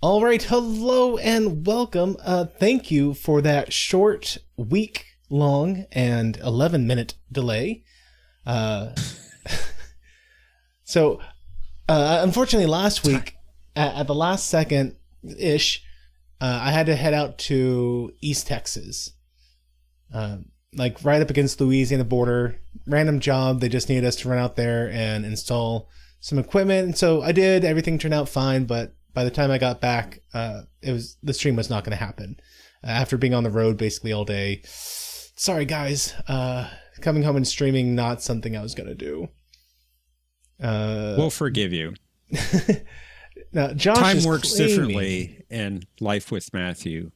All right, hello and welcome. Thank you for that short, week-long, and 11-minute delay. Unfortunately, last week, at the last second-ish, I had to head out to East Texas. Like right up against Louisiana border. Random job. They just needed us to run out there and install some equipment. And so I did. Everything turned out fine, but by the time I got back, the stream was not going to happen. After being on the road basically all day. Sorry, guys. Coming home and streaming, not something I was going to do. We'll forgive you. Now, Josh Time is works claiming, differently in Life with Matthew.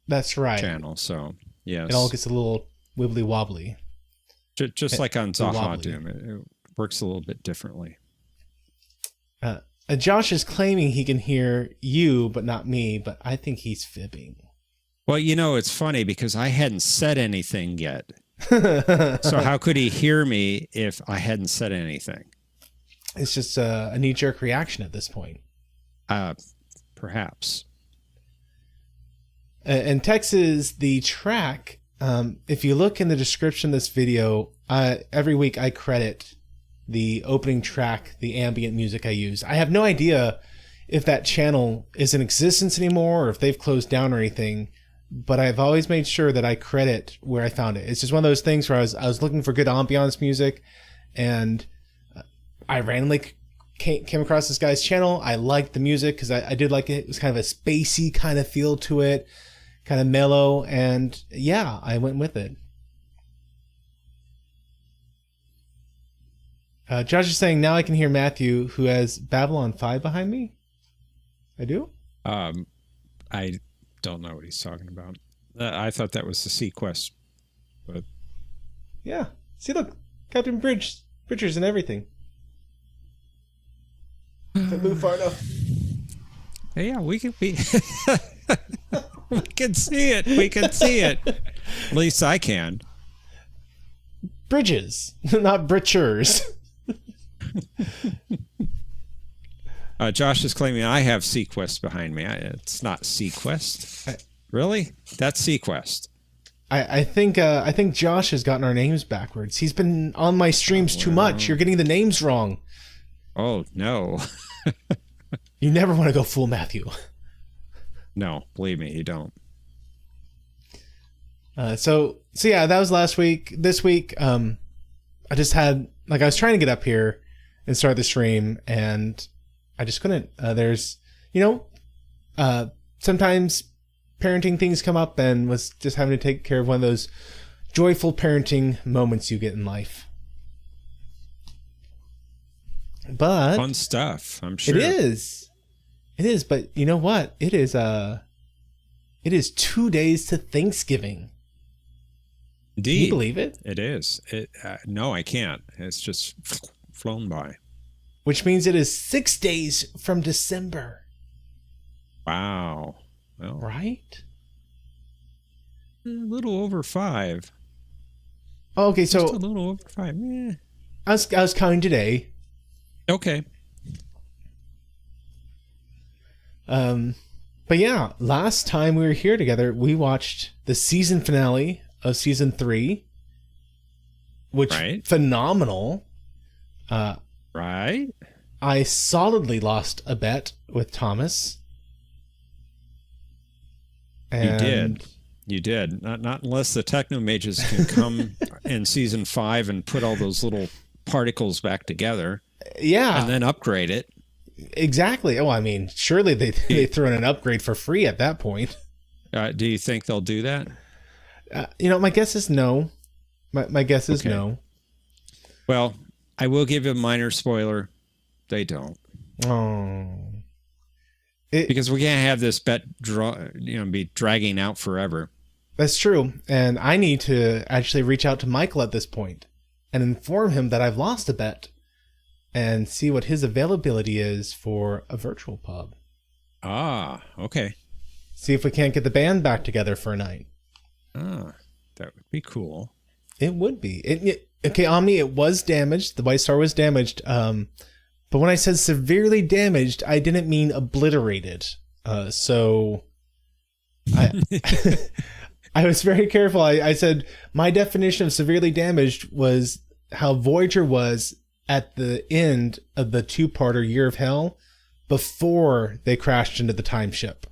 That's right. Channel, so yes. It all gets a little wibbly wobbly. Just like on wobbly. Zahadoom, it works a little bit differently. Josh is claiming he can hear you, but not me, but I think he's fibbing. Well, you know, it's funny because I hadn't said anything yet. So how could he hear me if I hadn't said anything? It's just a knee-jerk reaction at this point. Perhaps. In Texas, the track, if you look in the description of this video, every week I credit the opening track, the ambient music I use. I have no idea if that channel is in existence anymore or if they've closed down or anything, but I've always made sure that I credit where I found it. It's just one of those things where I was looking for good ambiance music, and I randomly came across this guy's channel. I liked the music because I did like it. It was kind of a spacey kind of feel to it, kind of mellow, and yeah, I went with it. Josh is saying, now I can hear Matthew, who has Babylon 5 behind me. I do? I don't know what he's talking about. I thought that was the Sequest. But yeah. See, look. Captain Bridgers and everything. If I move far enough. Yeah, we can we can see it. We can see it. At least I can. Bridges, not Britchers. Josh is claiming I have Sequest behind me. It's not Sequest. Really? That's Sequest. I think Josh has gotten our names backwards. He's been on my streams too much. You're getting the names wrong. Oh, no. You never want to go fool Matthew. No, believe me, you don't. So yeah, that was last week. This week, I just had, I was trying to get up here and start the stream, and I just couldn't. There's, sometimes parenting things come up, and was just having to take care of one of those joyful parenting moments you get in life. But fun stuff, I'm sure. It is, but you know what? It is 2 days to Thanksgiving. Indeed. Can you believe it? It is. No, I can't. It's just flown by. Which means it is 6 days from December. Wow. Well, right? A little over 5. Oh, okay, so just a little over 5. Eh. I was counting today. Okay. But yeah, last time we were here together, we watched the season finale of season 3, which phenomenal. Right. I solidly lost a bet with Thomas. And You did. Not unless the techno mages can come in season 5 and put all those little particles back together. Yeah. And then upgrade it. Exactly. Oh, I mean, surely they throw in an upgrade for free at that point. Do you think they'll do that? My guess is no. My guess is no. Well, I will give you a minor spoiler. They don't. Oh. Because we can't have this bet be dragging out forever. That's true. And I need to actually reach out to Michael at this point and inform him that I've lost a bet and see what his availability is for a virtual pub. Ah, okay. See if we can't get the band back together for a night. Ah, that would be cool. It would be. Okay, Omni, it was damaged. The White Star was damaged. But when I said severely damaged, I didn't mean obliterated. So I I was very careful. I said my definition of severely damaged was how Voyager was at the end of the two-parter Year of Hell before they crashed into the time ship.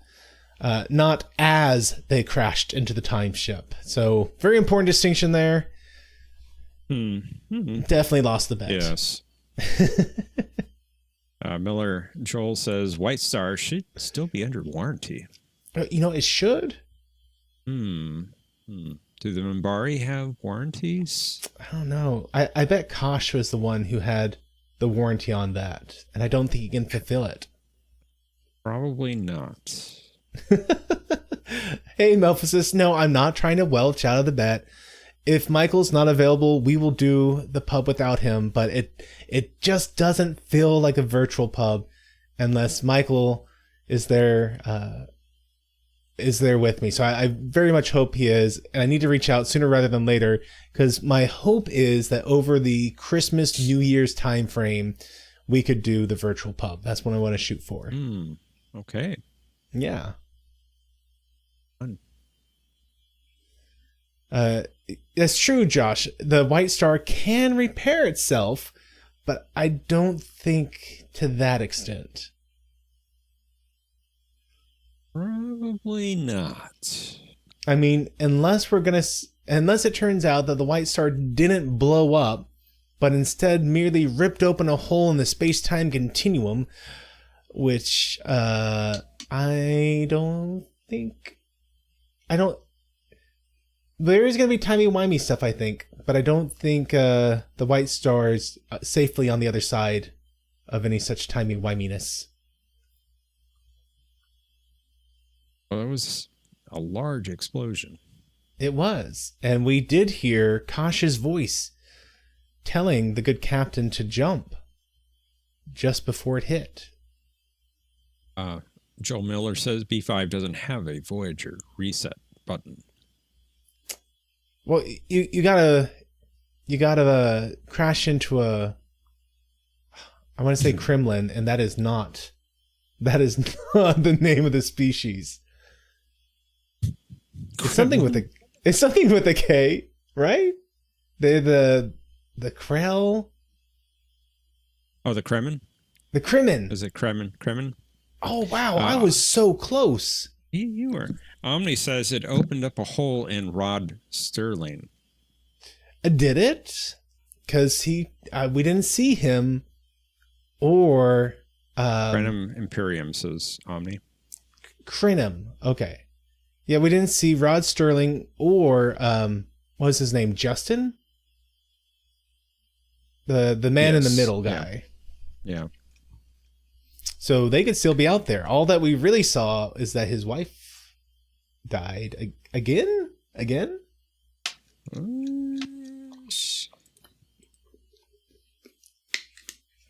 Not as they crashed into the time ship. So very important distinction there. Definitely lost the bet. Yes. Miller Joel says White Star should still be under warranty. It should. Do the Minbari have warranties? I don't know. I bet Kosh was the one who had the warranty on that, and I don't think he can fulfill it. Probably not. Hey, Melphasis, no, I'm not trying to welch out of the bet. If Michael's not available, we will do the pub without him, but it just doesn't feel like a virtual pub unless Michael is there with me. So I very much hope he is, and I need to reach out sooner rather than later, because my hope is that over the Christmas New Year's time frame, we could do the virtual pub. That's what I want to shoot for. Okay. Yeah. Fun. That's true, Josh. The White Star can repair itself, but I don't think to that extent. Probably not. I mean, unless it turns out that the White Star didn't blow up, but instead merely ripped open a hole in the space-time continuum, which I don't think. There is going to be timey-wimey stuff, I think, but I don't think the White Star is safely on the other side of any such timey-wiminess. Well, that was a large explosion. It was, and we did hear Kosh's voice telling the good captain to jump just before it hit. Joel Miller says B5 doesn't have a Voyager reset button. Well, you gotta crash into I want to say Kremlin, and that is not the name of the species. It's something with a K, right? The Krell. Oh, the Kremen? The Kremen. Is it Kremen? Oh wow, I was so close. You were. Omni says it opened up a hole in Rod Sterling. Did it? Because we didn't see him, or Crenum Imperium, says Omni. Crenum. Okay. Yeah, we didn't see Rod Sterling or what was his name? Justin? The man in the middle guy. Yeah. So they could still be out there. All that we really saw is that his wife died again.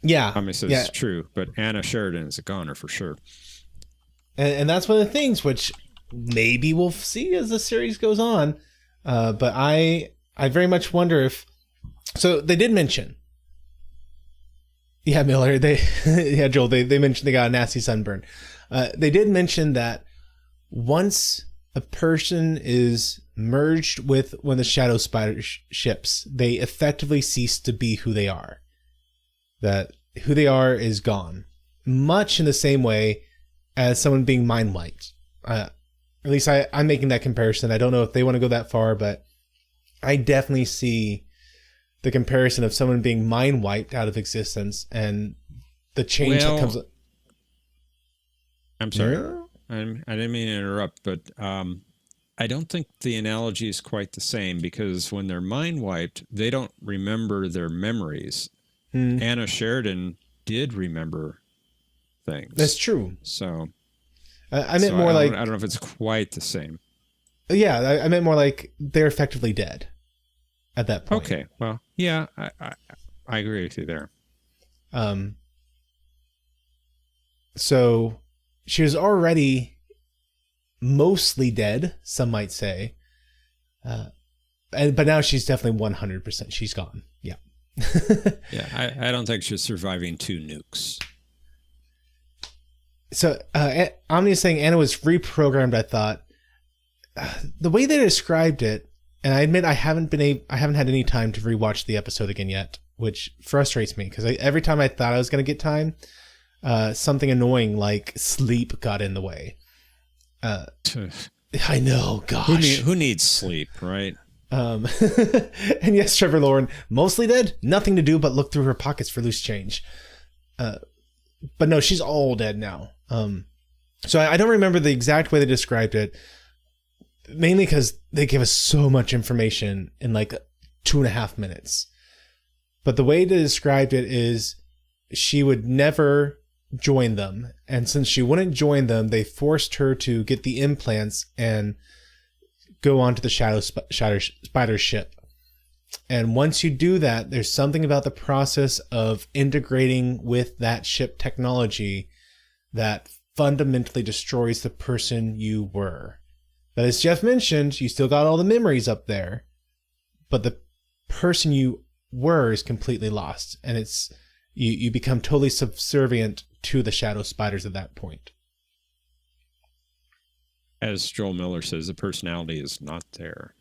Yeah. Omni says it's true, but Anna Sheridan is a goner for sure. And that's one of the things which maybe we'll see as the series goes on. But I very much wonder if... So they did mention... Yeah, Miller, Joel, they mentioned they got a nasty sunburn. They did mention that once a person is merged with one of the Shadow Spider ships, they effectively cease to be who they are. That who they are is gone. Much in the same way as someone being mind wiped. At least I'm making that comparison. I don't know if they want to go that far, but I definitely see the comparison of someone being mind wiped out of existence and the change that comes. I'm sorry. I didn't mean to interrupt, but I don't think the analogy is quite the same, because when they're mind wiped, they don't remember their memories. Anna Sheridan did remember things. That's true. So I meant more like... I don't know if it's quite the same. Yeah, I meant more like they're effectively dead at that point. Okay, well, yeah, I agree with you there. So she was already mostly dead, some might say. But now she's definitely 100%. She's gone. Yeah. Yeah, I don't think she's surviving 2 nukes. So Omni is saying Anna was reprogrammed. I thought the way they described it, and I admit I haven't had any time to rewatch the episode again yet, which frustrates me because every time I thought I was going to get time, something annoying like sleep got in the way. I know, gosh. Who needs sleep, right? And yes, Trevor Lauren, mostly dead, nothing to do but look through her pockets for loose change. But no, she's all dead now. So I don't remember the exact way they described it, mainly because they give us so much information in like 2.5 minutes. But the way they described it is she would never join them. And since she wouldn't join them, they forced her to get the implants and go onto the Shadow Spider ship. And once you do that, there's something about the process of integrating with that ship technology that fundamentally destroys the person you were. But as Jeff mentioned, you still got all the memories up there, but the person you were is completely lost. And it's you become totally subservient to the Shadow Spiders at that point. As Joel Miller says, the personality is not there.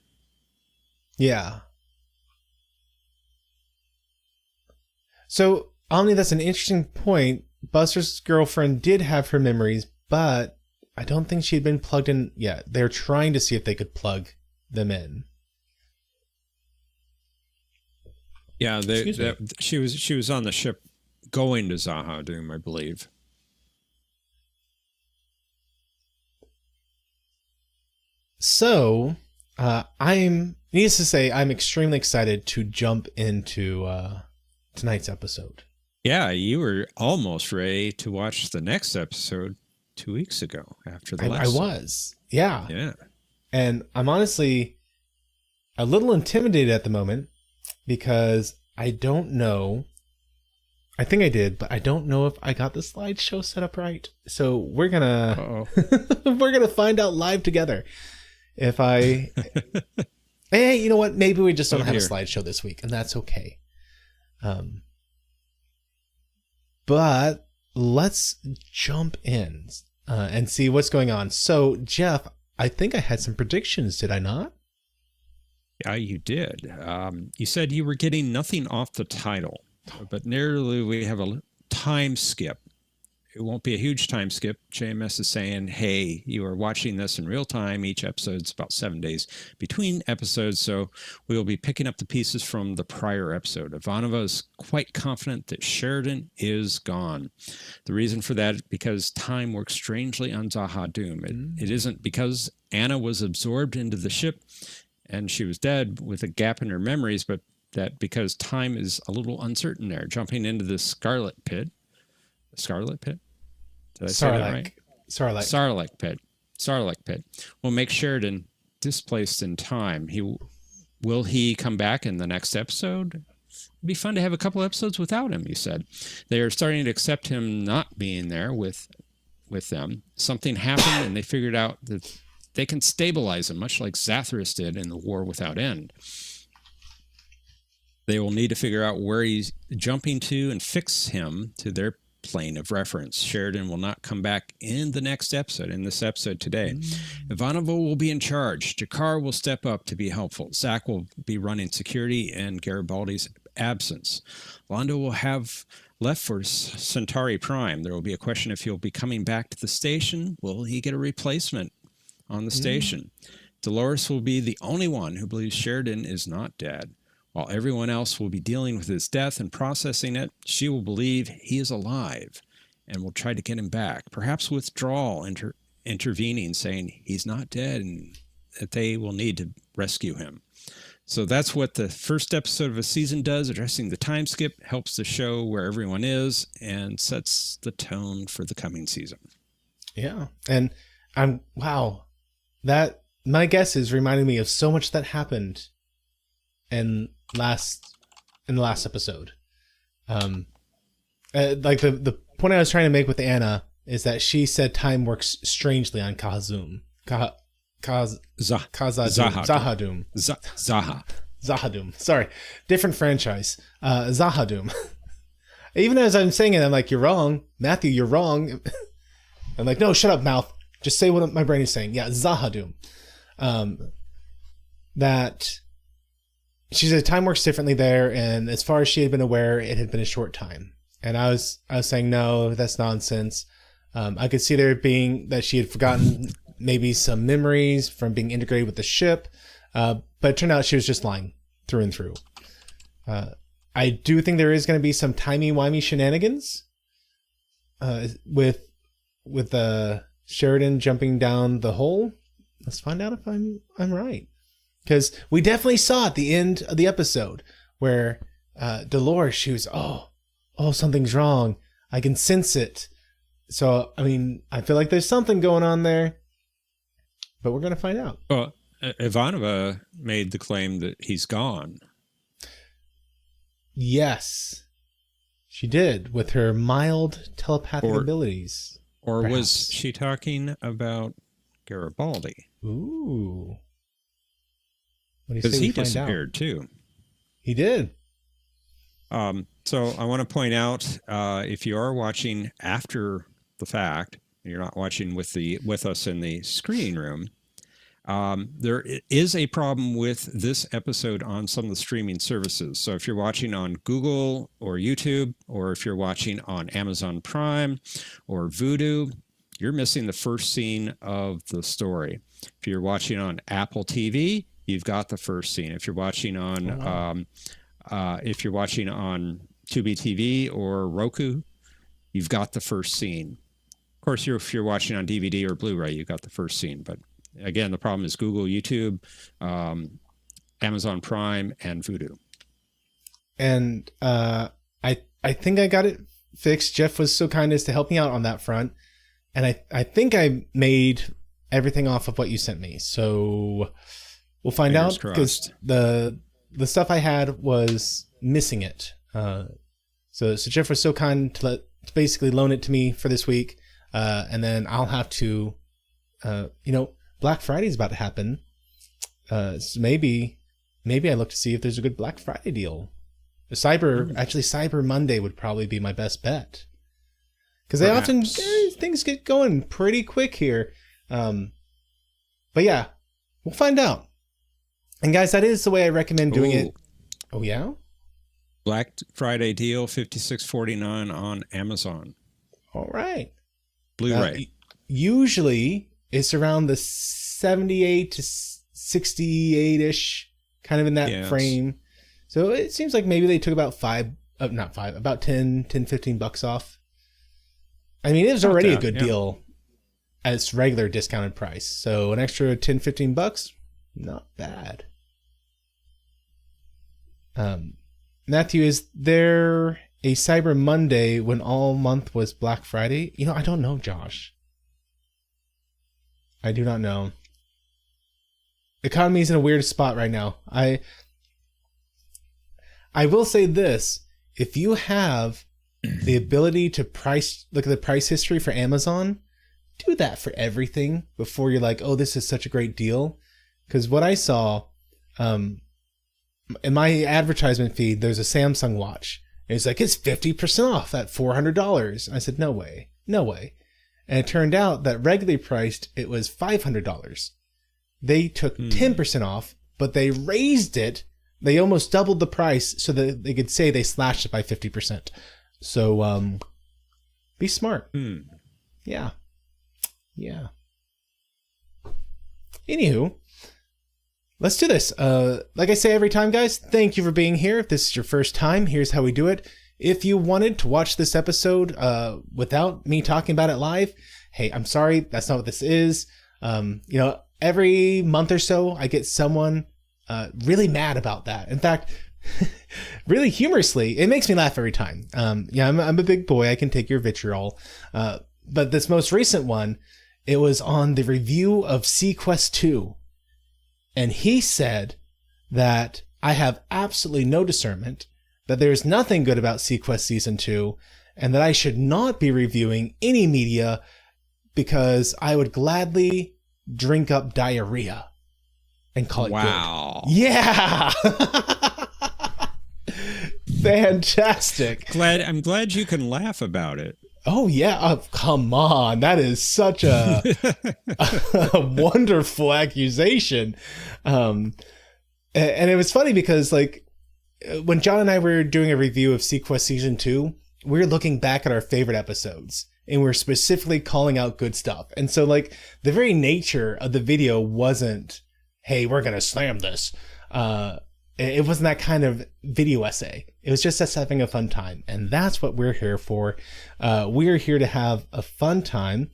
Yeah. So, Omni, that's an interesting point. Buster's girlfriend did have her memories, but I don't think she had been plugged in yet. They're trying to see if they could plug them in. Yeah, she was on the ship going to Zahadum, I believe. So, needless to say, I'm extremely excited to jump into tonight's episode. Yeah, you were almost ready to watch the next episode 2 weeks ago after the last. I was, yeah. Yeah. And I'm honestly a little intimidated at the moment because I don't know. I think I did, but I don't know if I got the slideshow set up right. So we're gonna find out live together. If I, hey, you know what? Maybe we just don't have a slideshow this week, and that's okay. But let's jump in and see what's going on. So, Jeff, I think I had some predictions, did I not? Yeah, you did. You said you were getting nothing off the title, but nearly we have a time skip. It won't be a huge time skip. JMS is saying, hey, you are watching this in real time. Each episode's about 7 days between episodes, so we will be picking up the pieces from the prior episode. Ivanova is quite confident that Sheridan is gone. The reason for that is because time works strangely on Zahadum. It isn't because Anna was absorbed into the ship and she was dead with a gap in her memories, but that because time is a little uncertain there, jumping into the Scarlet Pit. Scarlet Pit? Did I say that right? Sarlacc pit will make Sheridan displaced in time. Will he come back in the next episode? It'd be fun to have a couple episodes without him, you said. They are starting to accept him not being there with them. Something happened and they figured out that they can stabilize him, much like Zathras did in the War Without End. They will need to figure out where he's jumping to and fix him to their plane of reference. Sheridan will not come back in the next episode, in this episode today. Ivanova will be in charge. Jakar will step up to be helpful. Zach will be running security in Garibaldi's absence. Londo will have left for Centauri Prime. There will be a question if he'll be coming back to the station. Will he get a replacement on the station? Dolores will be the only one who believes Sheridan is not dead. While everyone else will be dealing with his death and processing it, she will believe he is alive and will try to get him back. Perhaps Withdrawal intervening, saying he's not dead and that they will need to rescue him. So that's what the first episode of a season does, addressing the time skip, helps the show where everyone is, and sets the tone for the coming season. Yeah. And that, my guess is reminding me of so much that happened in the last episode. Like the point I was trying to make with Anna is that she said time works strangely on Zahadum. Sorry, different franchise. Zahadum. Even as I'm saying it, I'm like, you're wrong, Matthew. You're wrong. I'm like, no, shut up, mouth. Just say what my brain is saying. Yeah, Zahadum. That she said time works differently there, and as far as she had been aware, it had been a short time. And I was saying, no, that's nonsense. I could see there being that she had forgotten maybe some memories from being integrated with the ship, but it turned out she was just lying through and through. I do think there is going to be some timey-wimey shenanigans with Sheridan jumping down the hole. Let's find out if I'm right. Because we definitely saw at the end of the episode where Dolores, she was, oh, something's wrong. I can sense it. So, I mean, I feel like there's something going on there, but we're going to find out. Well, Ivanova made the claim that he's gone. Yes, she did with her mild telepathic abilities. Or perhaps. Was she talking about Garibaldi? Ooh. Because he disappeared too. He did. So I want to point out, if you are watching after the fact, you're not watching with us in the screening room, there is a problem with this episode on some of the streaming services. So if you're watching on Google or YouTube, or if you're watching on Amazon Prime or Vudu, you're missing the first scene of the story. If you're watching on Apple TV, you've got the first scene. If you're watching on Tubi TV or Roku, you've got the first scene. Of course, if you're watching on DVD or Blu-ray, you've got the first scene. But again, the problem is Google, YouTube, Amazon Prime, and Vudu. And I think I got it fixed. Jeff was so kind as to help me out on that front. And I think I made everything off of what you sent me. So we'll find out, because the stuff I had was missing it. So Jeff was so kind to basically loan it to me for this week. And then I'll have to, Black Friday's about to happen. So maybe I look to see if there's a good Black Friday deal. Cyber Monday would probably be my best bet. Because they often, things get going pretty quick here. But yeah, we'll find out. And guys, that is the way I recommend doing it. Oh yeah? Black Friday deal, $56.49 on Amazon. All right. Blu-ray. Usually it's around the 78 to 68-ish, kind of in that frame. So it seems like maybe they took about about 10, 15 bucks off. I mean, it was already a good deal at its regular discounted price. So an extra 10, 15 bucks, not bad. Matthew, is there a Cyber Monday when all month was Black Friday? I don't know, Josh. I do not know. The economy is in a weird spot right now. I will say this. If you have the ability to look at the price history for Amazon, do that for everything before you're like, oh, this is such a great deal. Because what I saw, in my advertisement feed, there's a Samsung watch. And it's like, it's 50% off at $400. I said, no way. And it turned out that regularly priced, it was $500. They took 10% off, but they raised it. They almost doubled the price so that they could say they slashed it by 50%. So, be smart. Yeah. Anywho, let's do this. Like I say every time, guys, thank you for being here. If this is your first time, here's how we do it. If you wanted to watch this episode without me talking about it live, hey, I'm sorry. That's not what this is. Every month or so, I get someone really mad about that. In fact, really humorously, it makes me laugh every time. I'm a big boy. I can take your vitriol. But this most recent one, it was on the review of SeaQuest 2. And he said that I have absolutely no discernment, that there's nothing good about SeaQuest Season 2, and that I should not be reviewing any media because I would gladly drink up diarrhea and call it good. Yeah! Fantastic. I'm glad you can laugh about it. Oh yeah, come on. That is such a, a wonderful accusation. And it was funny because like when John and I were doing a review of Sequest Season 2, we were looking back at our favorite episodes and we're specifically calling out good stuff. And so like the very nature of the video wasn't, hey, we're going to slam this. It wasn't that kind of video essay. It was just us having a fun time. And that's what we're here for. We're here to have a fun time.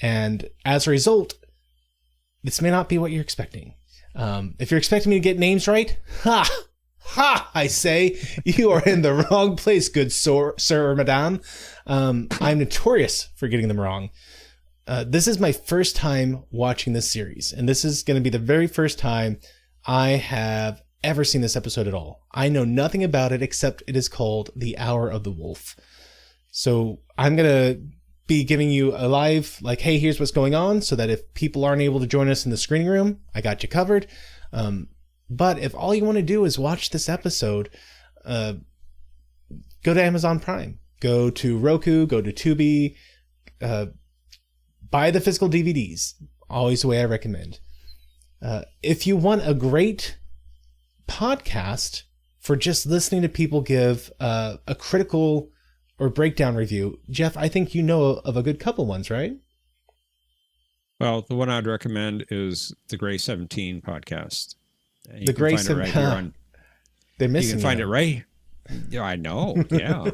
And as a result, this may not be what you're expecting. If you're expecting me to get names right, I say, you are in the wrong place, good sir or madame. I'm notorious for getting them wrong. This is my first time watching this series, and this is going to be the very first time I have ever seen this episode at all. I know nothing about it except it is called The Hour of the Wolf. So I'm going to be giving you a live, like, hey, here's what's going on, so that if people aren't able to join us in the screening room, I got you covered. But if all you want to do is watch this episode, go to Amazon Prime, go to Roku, go to Tubi, buy the physical DVDs. Always the way I recommend. If you want a great podcast for just listening to people give a critical or breakdown review, Jeff, I think you know of a good couple ones, right? Well, the one I'd recommend is the Gray 17 podcast. The Gray 17. They're missing. You can find it right. Yeah, I know. Yeah.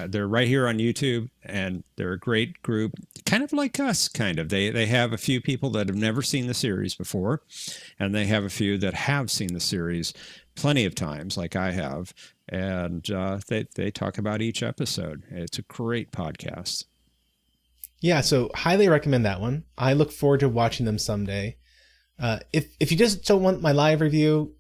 They're right here on YouTube, and they're a great group, kind of like us, kind of. They have a few people that have never seen the series before, and they have a few that have seen the series plenty of times, like I have, and they talk about each episode. It's a great podcast. Yeah, so highly recommend that one. I look forward to watching them someday. If you just don't want my live review,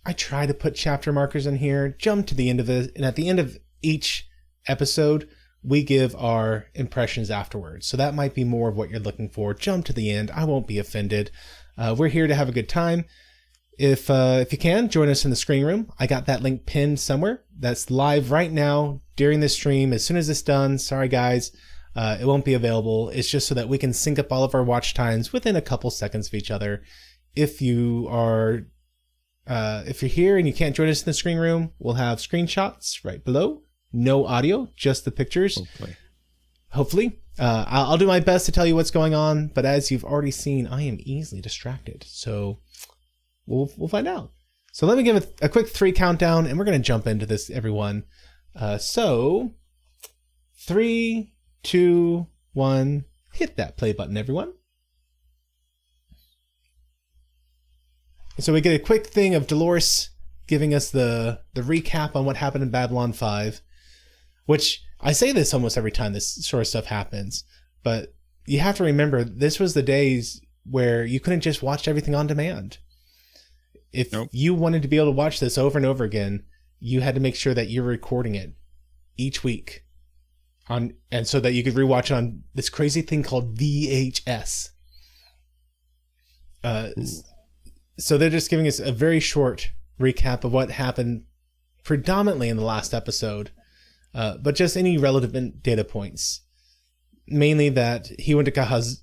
I try to put chapter markers in here, jump to the end of it, and at the end of each episode, we give our impressions afterwards. So that might be more of what you're looking for. Jump to the end. I won't be offended. We're here to have a good time. If you can, join us in the screening room. I got that link pinned somewhere. That's live right now during the stream. As soon as it's done, sorry guys, it won't be available. It's just so that we can sync up all of our watch times within a couple seconds of each other. If you are, if you're here and you can't join us in the screening room, we'll have screenshots right below. No audio, just the pictures. Hopefully. I'll do my best to tell you what's going on, but as you've already seen, I am easily distracted. So we'll find out. So let me give a quick 3 countdown, and we're going to jump into this, everyone. So 3, 2, 1, hit that play button, everyone. So we get a quick thing of Dolores giving us the recap on what happened in Babylon 5, which I say this almost every time this sort of stuff happens, but you have to remember this was the days where you couldn't just watch everything on demand. If you wanted to be able to watch this over and over again, you had to make sure that you're recording it each week, and so that you could rewatch it on this crazy thing called VHS. So they're just giving us a very short recap of what happened predominantly in the last episode, but just any relevant data points. Mainly that he went to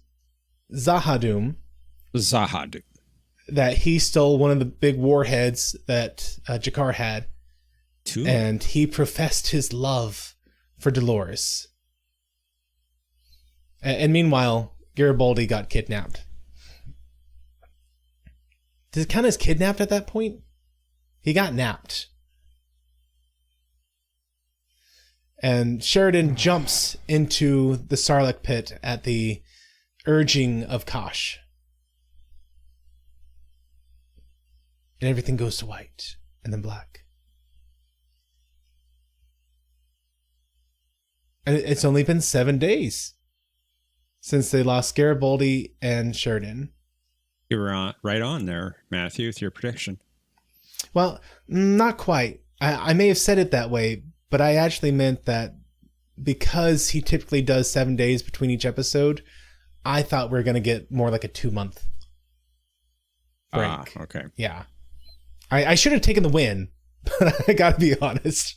Zahadum. That he stole one of the big warheads that Jakar had. And he professed his love for Dolores. And meanwhile, Garibaldi got kidnapped. Did it count as kidnapped at that point? He got napped. And Sheridan jumps into the Sarlacc pit at the urging of Kosh. And everything goes to white and then black. And it's only been 7 days since they lost Garibaldi and Sheridan. You were right on there, Matthew, with your prediction. Well, not quite. I may have said it that way, but I actually meant that because he typically does 7 days between each episode, I thought we were going to get more like a 2-month break. Okay. Yeah. I should have taken the win, but I got to be honest.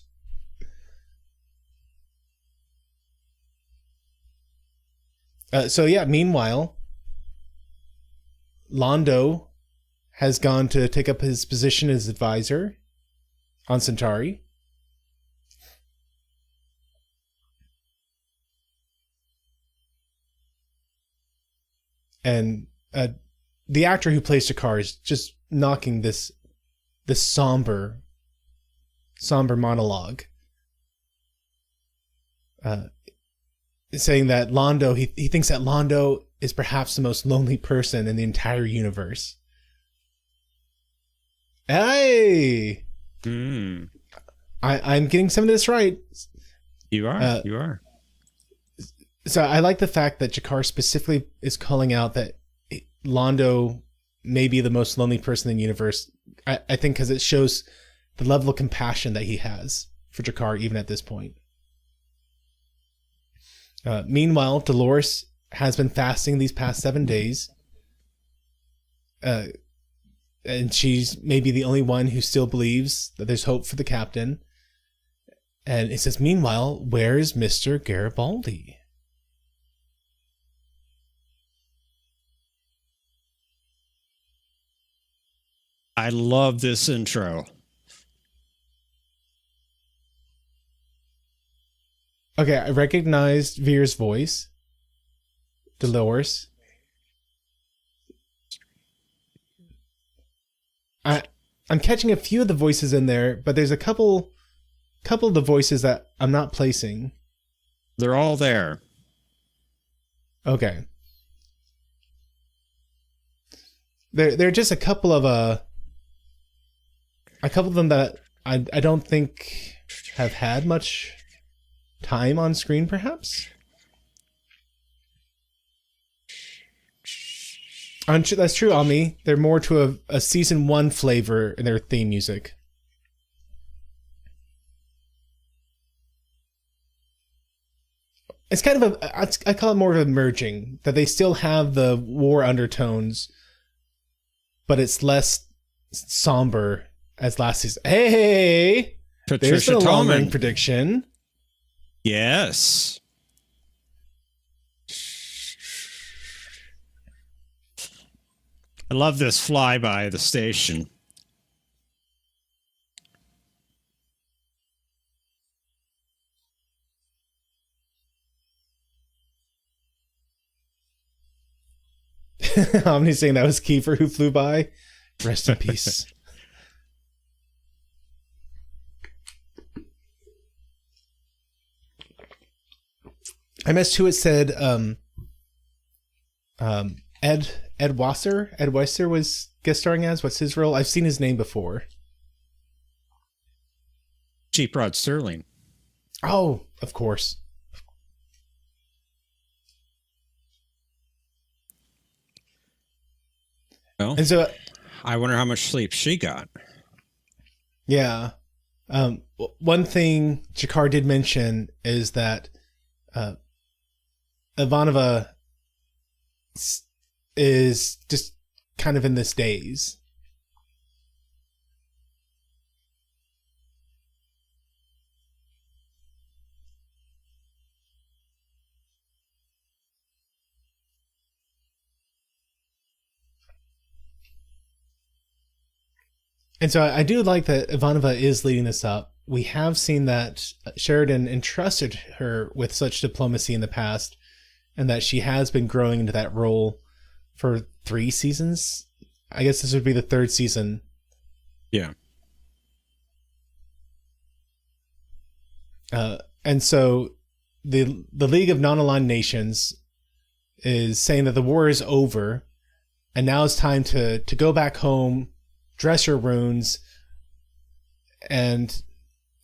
Meanwhile, Londo has gone to take up his position as advisor on Centauri. And the actor who plays Jakar is just knocking this somber monologue, saying that Londo, he thinks that Londo is perhaps the most lonely person in the entire universe. Hey, I'm getting some of this right. You are. You are. So I like the fact that Jakar specifically is calling out that Londo may be the most lonely person in the universe. I think because it shows the level of compassion that he has for Jakar even at this point. Meanwhile, Dolores has been fasting these past 7 days. And she's maybe the only one who still believes that there's hope for the captain. And it says, meanwhile, where's Mr. Garibaldi? I love this intro. Okay, I recognized Veer's voice. Dolores. I'm catching a few of the voices in there, but there's a couple of the voices that I'm not placing. They're all there. Okay. There are just a couple of them that I don't think have had much time on screen, perhaps. That's true, Ami. They're more to a season 1 flavor in their theme music. It's kind of I call it more of a merging, that they still have the war undertones, but it's less somber as last season. Hey! Patricia There's the long-range Tallman. prediction. Yes. I love this flyby of the station. Omni's saying that was Kiefer who flew by. Rest in peace. I missed who it said. Ed Wasser. Ed Wasser was guest starring as. What's his role? I've seen his name before. Cheap Rod Sterling. Oh, of course. Well, And so, I wonder how much sleep she got. yeah. One thing Jakar did mention is that Ivanova is just kind of in this daze. And so I do like that Ivanova is leading this up. We have seen that Sheridan entrusted her with such diplomacy in the past, and that she has been growing into that role for 3 seasons. I guess this would be the 3rd season. Yeah. And so the League of Non-Aligned Nations is saying that the war is over, and now it's time to go back home, dress your wounds. And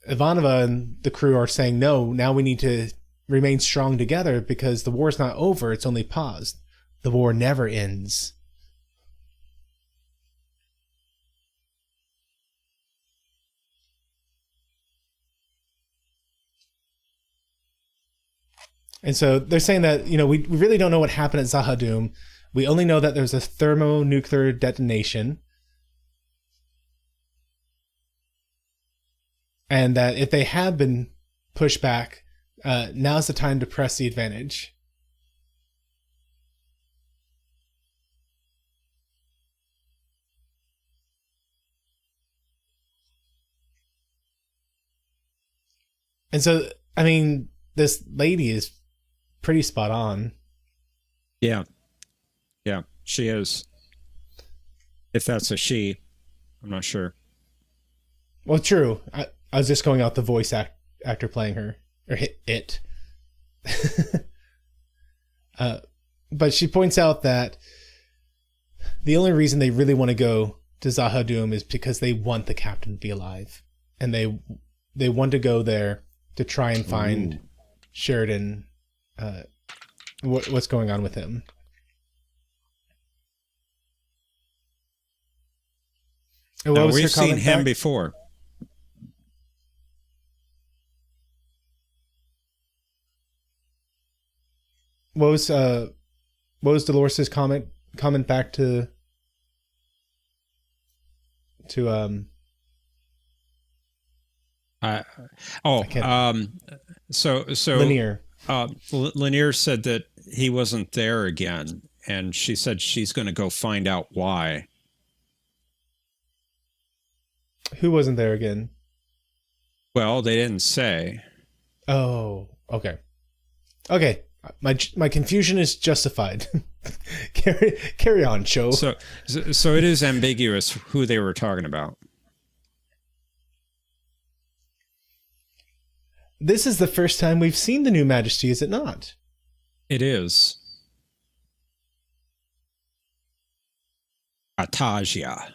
Ivanova and the crew are saying, no, now we need to remain strong together because the war's not over, it's only paused. The war never ends. And so they're saying that, we really don't know what happened at Zahadum. We only know that there's a thermonuclear detonation. And that if they have been pushed back, now's the time to press the advantage. And so, I mean, this lady is pretty spot on. Yeah. Yeah, she is. If that's a she, I'm not sure. Well, true. I was just going out the voice actor playing her, or it. But she points out that the only reason they really want to go to Zahadum is because they want the captain to be alive, and they want to go there to try and find Sheridan. What's going on with him? Now, we've seen him before. What was Dolores' comment back to so Lanier. Lanier said that he wasn't there again, and she said she's going to go find out why. Who wasn't there again? Well, they didn't say. Oh, okay. Okay. My confusion is justified. carry on, show. So it is ambiguous who they were talking about. This is the first time we've seen the new Majesty, is it not? It is. Atagia.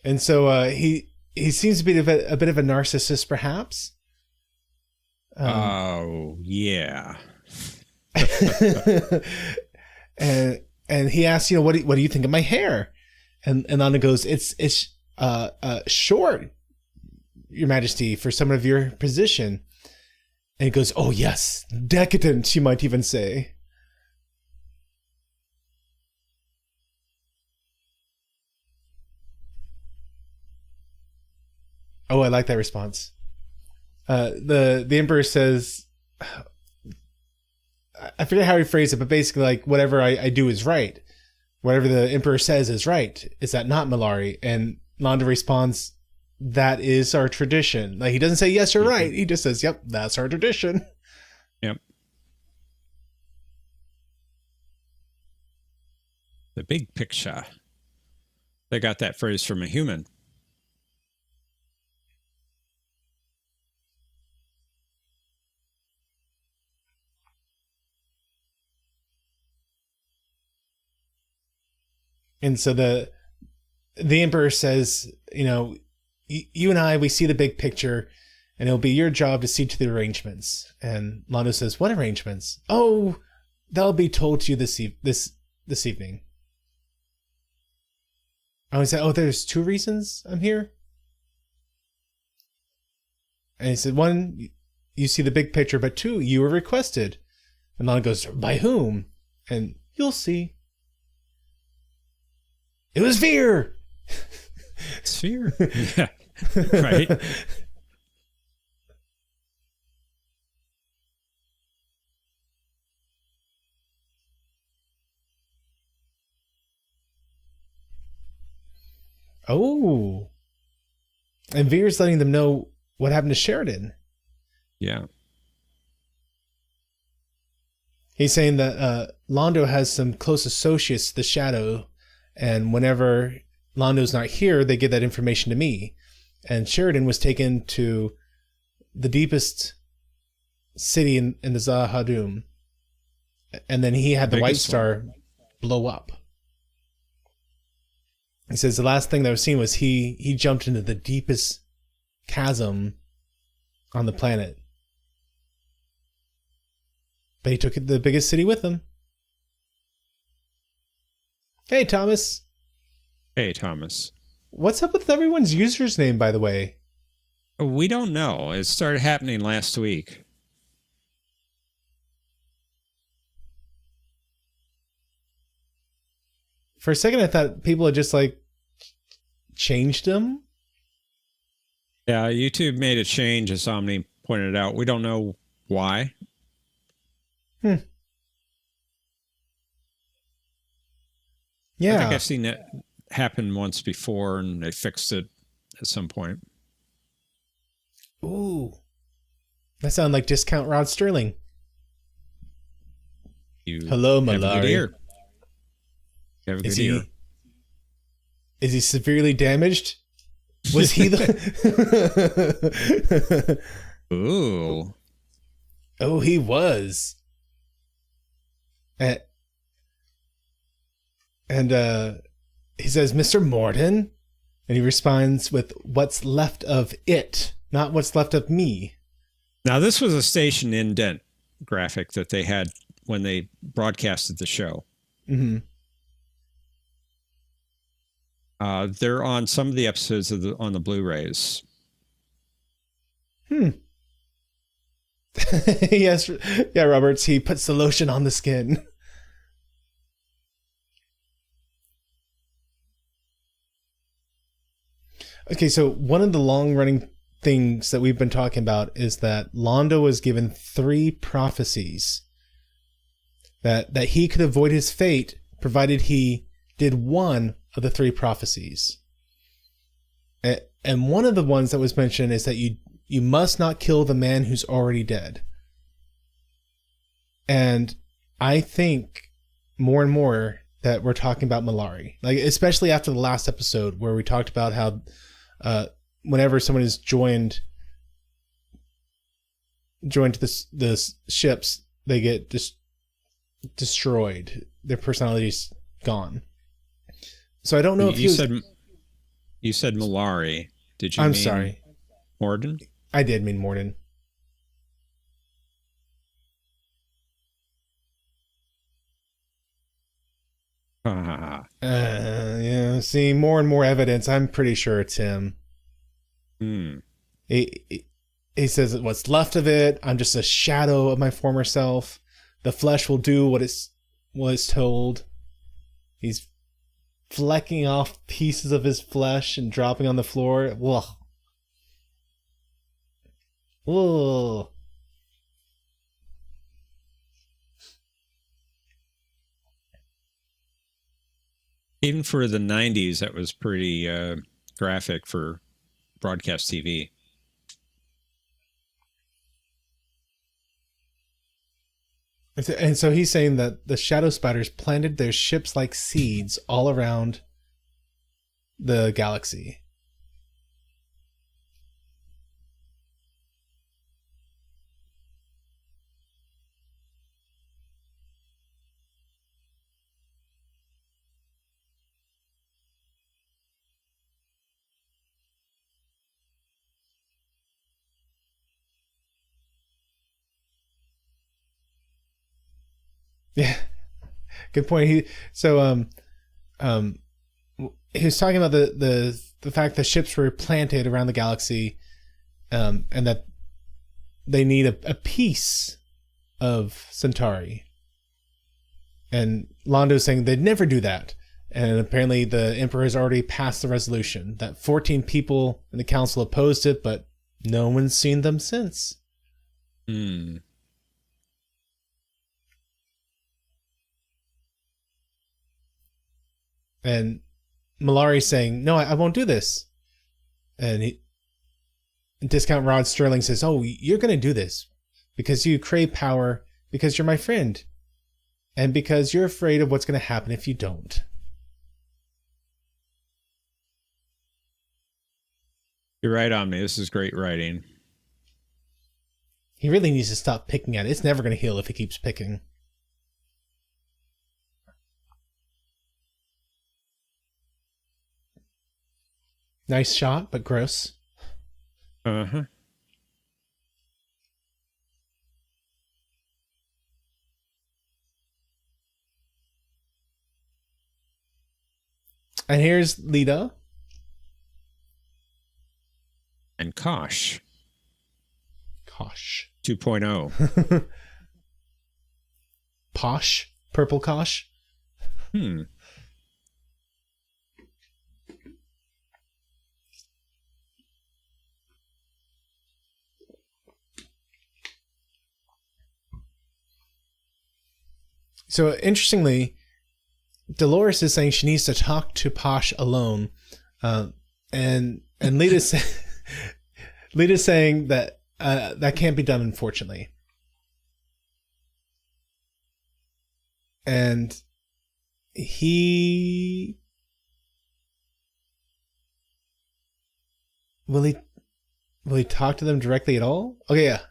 And so he seems to be a bit of a narcissist, perhaps. Oh, yeah. and he asks, what do you think of my hair? And Lana goes, it's short, Your Majesty, for someone of your position. And he goes, oh yes, decadent, you might even say. Oh, I like that response. The Emperor says, I forget how he phrased it, but basically like, whatever I do is right. Whatever the Emperor says is right. Is that not, Malari? And Londa responds, that is our tradition. Like, he doesn't say yes, you're right. He just says, yep, that's our tradition. Yep. The big picture. They got that phrase from a human. And so the Emperor says, you and I, we see the big picture, and it'll be your job to see to the arrangements. And Londo says, what arrangements? Oh, that'll be told to you this evening. I would say, oh, there's two reasons I'm here. And he said, one, you see the big picture, but two, you were requested. And Londo goes, by whom? And you'll see. It was Veer. Sphere. Yeah. Right. Oh. And Veer's letting them know what happened to Sheridan. Yeah. He's saying that Londo has some close associates, the Shadow, and whenever Londo's not here, they give that information to me. And Sheridan was taken to the deepest city in the Zahadum. And then he had the White Star blow up. He says the last thing that was seen was he jumped into the deepest chasm on the planet. But he took the biggest city with him. Hey, Thomas. Hey, Thomas. What's up with everyone's user's name, by the way? We don't know. It started happening last week. For a second, I thought people had just, changed them. Yeah, YouTube made a change, as Omni pointed out. We don't know why. I think Yeah. I've seen that happen once before, and they fixed it at some point. Ooh. That sounds like Discount Rod Sterling. You Hello, have a good Malari. ear. You have a good ear. Is he severely damaged? Was he the... Ooh. Oh, he was. And he says, Mr. Morden? And he responds with, what's left of it, not what's left of me. Now, this was a station indent graphic that they had when they broadcasted the show. Mm-hmm. They're on some of the episodes on the Blu-rays. Yes. Yeah, Roberts, he puts the lotion on the skin. Okay, so one of the long-running things that we've been talking about is that Londo was given 3 prophecies that he could avoid his fate provided he did one of the 3 prophecies. And one of the ones that was mentioned is that you must not kill the man who's already dead. And I think more and more that we're talking about Malari, like especially after the last episode where we talked about how whenever someone is joined to the ships, they get destroyed. Their personality's gone. So I don't know if you said Malari. Did you? I'm mean sorry, Morden? I did mean Morden. Yeah. See, more and more evidence. I'm pretty sure it's him. He says what's left of it. I'm just a shadow of my former self. The flesh will do what it was told. He's flecking off pieces of his flesh and dropping on the floor. Ugh. Ugh. Even for the 90s, that was pretty graphic for broadcast TV. And so he's saying that the shadow spiders planted their ships like seeds all around the galaxy. Yeah, good point. He was talking about the fact that ships were planted around the galaxy, and that they need a piece of Centauri. And Londo's saying they'd never do that. And apparently the Emperor has already passed the resolution that 14 people in the council opposed it, but no one's seen them since. And Malari's saying, no, I won't do this. And Discount Rod Sterling says, oh, you're going to do this because you crave power, because you're my friend, and because you're afraid of what's going to happen if you don't. You're right on me. This is great writing. He really needs to stop picking at it. It's never going to heal if he keeps picking. Nice shot, but gross. Uh-huh. And here's Lita. And Kosh. Kosh. 2.0. Posh. Purple Kosh. So interestingly, Dolores is saying she needs to talk to Posh alone, and Lita's Lita's saying that that can't be done, unfortunately. And he will he talk to them directly at all? Okay, yeah.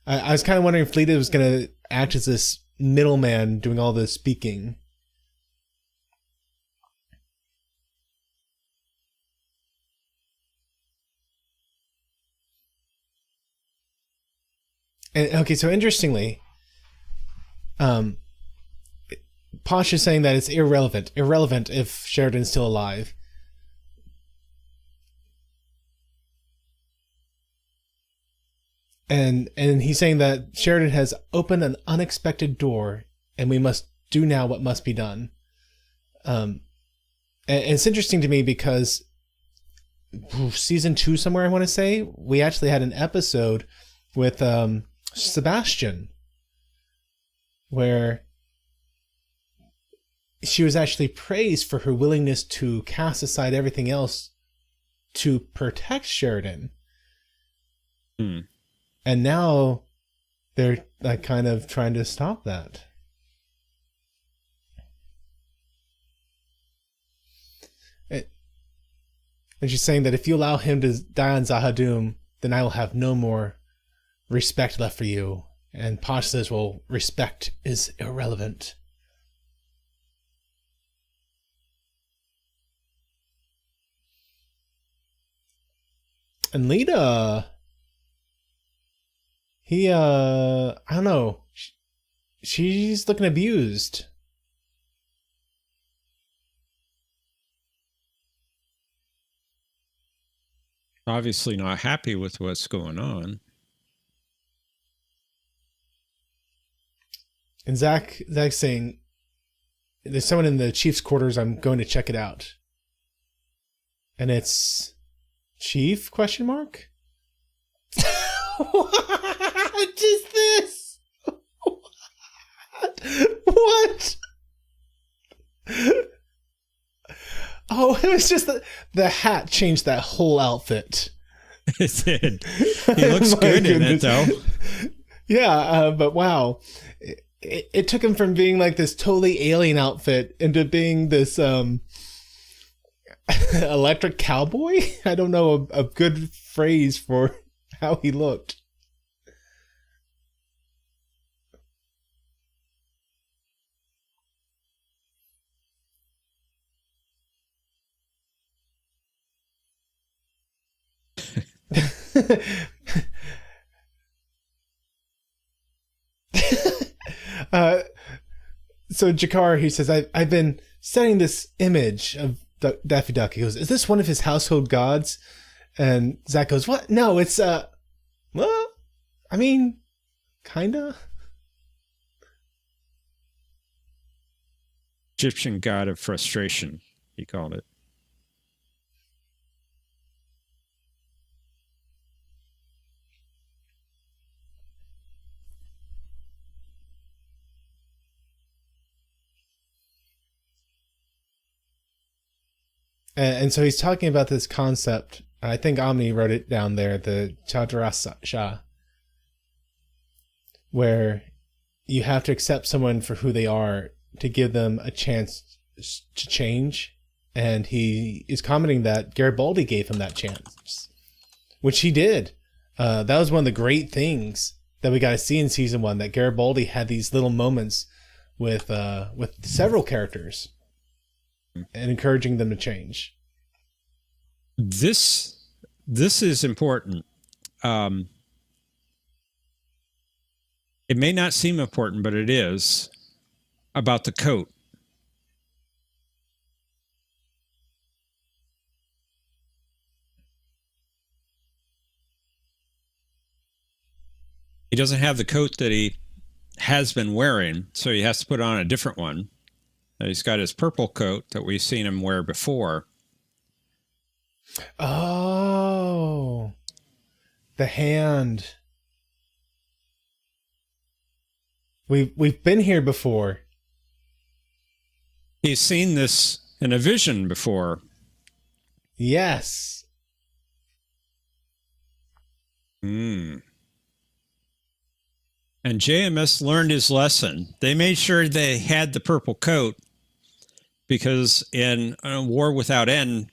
I was kind of wondering if Lita was going to act as this middleman doing all the speaking. And okay, so interestingly, Posh is saying that it's irrelevant if Sheridan's still alive. And he's saying that Sheridan has opened an unexpected door, and we must do now what must be done. And it's interesting to me because season 2 somewhere, I want to say, we actually had an episode with Sebastian where she was actually praised for her willingness to cast aside everything else to protect Sheridan. And now they're like kind of trying to stop that. And she's saying that if you allow him to die on Zahadum, then I will have no more respect left for you. And Posh says, well, respect is irrelevant. And Lita, I don't know, she's looking abused. Obviously not happy with what's going on. And Zach's saying, there's someone in the chief's quarters, I'm going to check it out. And it's Chief, question mark? What is this? What? Oh, it was just the hat changed that whole outfit. It did. He looks good in it, though. Yeah, but wow. It took him from being like this totally alien outfit into being this electric cowboy? I don't know a good phrase for how he looked. So Jakar, he says, I've been studying this image of Daffy Duck. He goes, is this one of his household gods? And Zach goes, what? No, it's, well, I mean, kinda. Egyptian god of frustration, he called it. And so he's talking about this concept. I think Omni wrote it down there, the Chadrasha, where you have to accept someone for who they are to give them a chance to change. And he is commenting that Garibaldi gave him that chance, which he did. That was one of the great things that we got to see in season 1, that Garibaldi had these little moments with several characters and encouraging them to change. This is important. It may not seem important, but it is, about the coat. He doesn't have the coat that he has been wearing, so he has to put on a different one. He's got his purple coat that we've seen him wear before. Oh, the hand. We've been here before. He's seen this in a vision before. Yes. And JMS learned his lesson. They made sure they had the purple coat because in War Without End,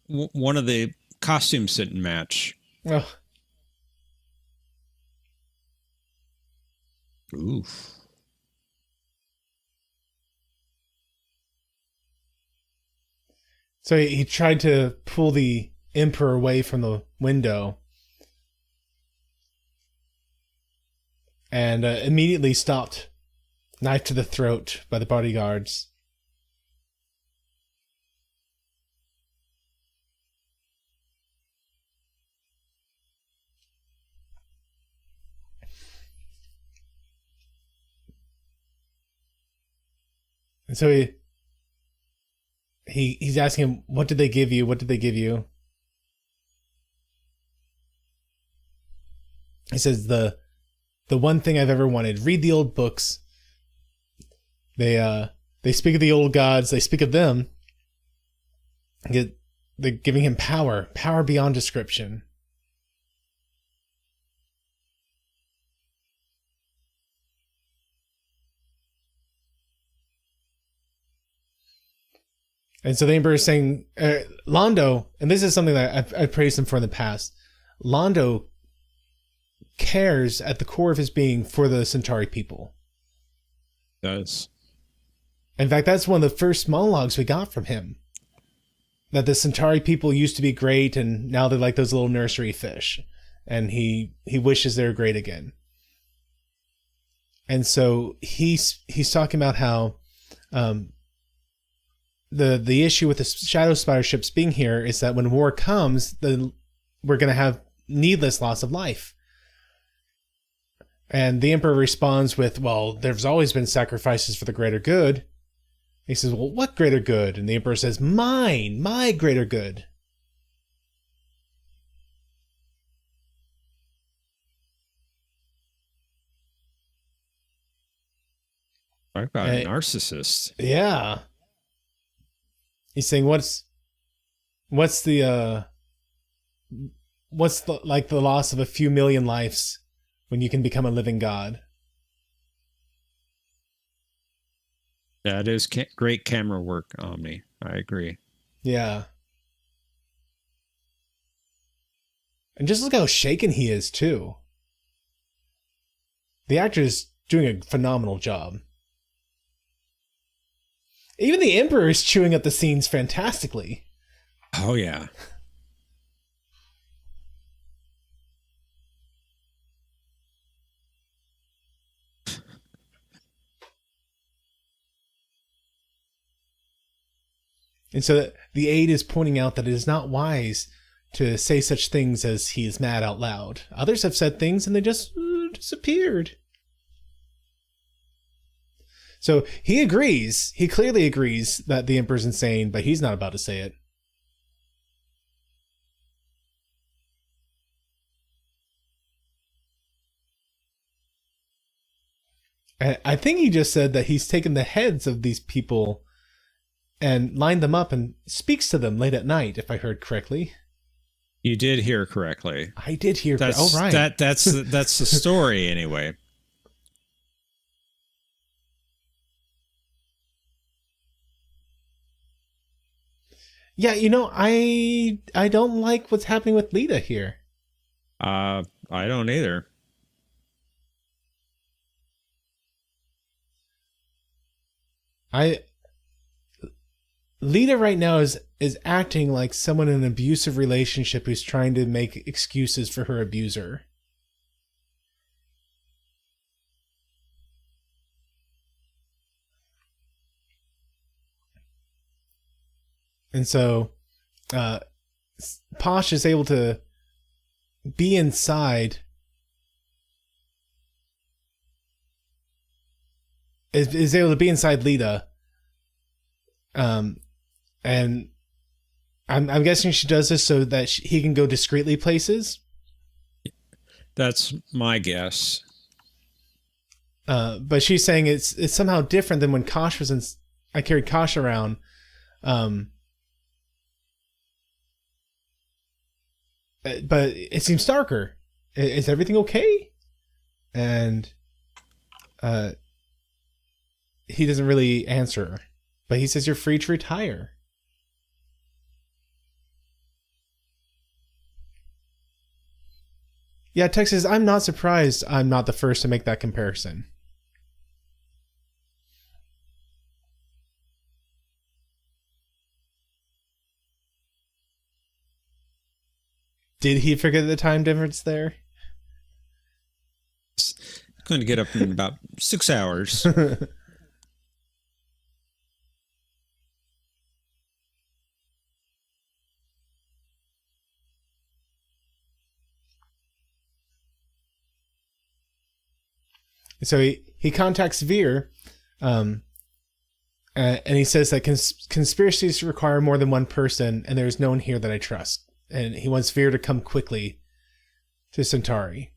one of the costumes didn't match. Oh. Oof. So he tried to pull the Emperor away from the window and immediately stopped, knife to the throat by the bodyguards. And so he's asking him, what did they give you? What did they give you? He says, the one thing I've ever wanted. Read the old books. They speak of the old gods. They speak of them. They're giving him power beyond description. And so the Emperor is saying, Londo, and this is something that I've praised him for in the past, Londo cares at the core of his being for the Centauri people. Does. In fact, that's one of the first monologues we got from him. That the Centauri people used to be great, and now they're like those little nursery fish. And he wishes they were great again. And so he's talking about how the issue with the Shadow Spire ships being here is that when war comes, we're going to have needless loss of life. And the Emperor responds with, well, there's always been sacrifices for the greater good. He says, well, what greater good? And the Emperor says, my greater good. Talk about a narcissist. Yeah. He's saying, what's the like the loss of a few million lives when you can become a living god? That is great camera work, Omni. I agree. Yeah. And just look how shaken he is, too. The actor is doing a phenomenal job. Even the Emperor is chewing up the scenes fantastically. Oh, yeah. And so the aide is pointing out that it is not wise to say such things as he is mad out loud. Others have said things and they just disappeared. So he agrees. He clearly agrees that the Emperor's insane, but he's not about to say it. I think he just said that he's taken the heads of these people and lined them up and speaks to them late at night, if I heard correctly. You did hear correctly. I did hear. That's, oh, right. That's the story anyway. Yeah, I don't like what's happening with Lita here. I don't either. Lita right now is acting like someone in an abusive relationship who's trying to make excuses for her abuser. And so Posh is able to be inside, is able to be inside Lita. And I'm guessing she does this so that he can go discreetly places. That's my guess. But she's saying it's somehow different than when Kosh was I carried Kosh around. But it seems darker. Is everything okay? And he doesn't really answer, but he says you're free to retire. Yeah, Texas, I'm not surprised I'm not the first to make that comparison. Did he forget the time difference there? Going to get up in about 6 hours. So he contacts Veer, and he says that conspiracies require more than one person, and there's no one here that I trust. And he wants Veer to come quickly to Centauri.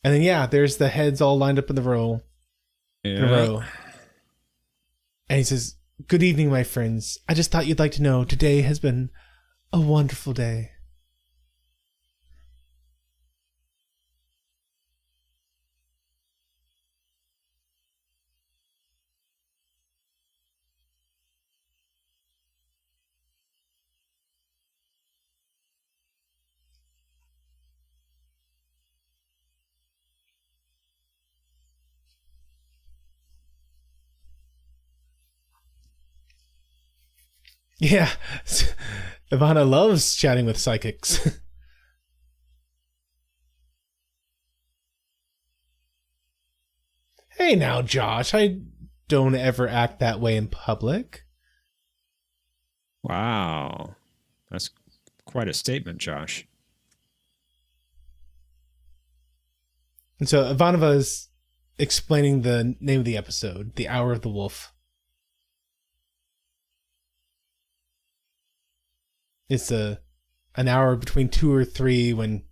And then, yeah, there's the heads all lined up in the row. Yeah. In a row. And he says, "Good evening, my friends. I just thought you'd like to know today has been a wonderful day." Yeah, Ivana loves chatting with psychics. Hey now, Josh, I don't ever act that way in public. Wow. That's quite a statement, Josh. And so Ivanova is explaining the name of the episode, The Hour of the Wolf. It's an hour between 2 or 3 when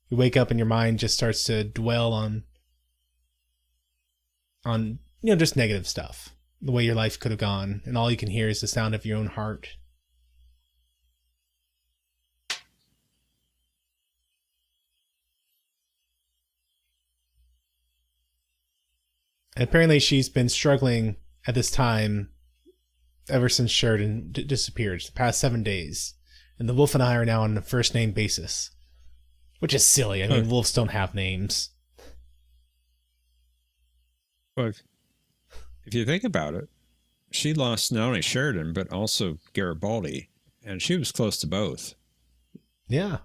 you wake up and your mind just starts to dwell on just negative stuff, the way your life could have gone, and all you can hear is the sound of your own heart. And apparently she's been struggling at this time ever since Sheridan disappeared, the past 7 days. And the wolf and I are now on a first name basis, which is silly. I mean, wolves don't have names. Well, if you think about it, she lost not only Sheridan, but also Garibaldi, and she was close to both. Yeah.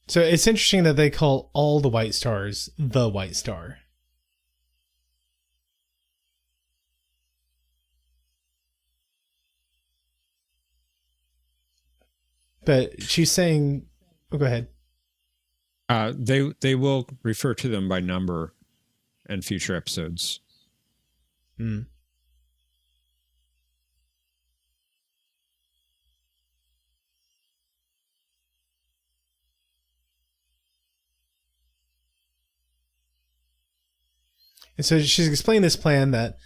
So it's interesting that they call all the white stars the White Star. But she's saying, oh, go ahead. They will refer to them by number in future episodes. Hmm. And so she's explaining this plan that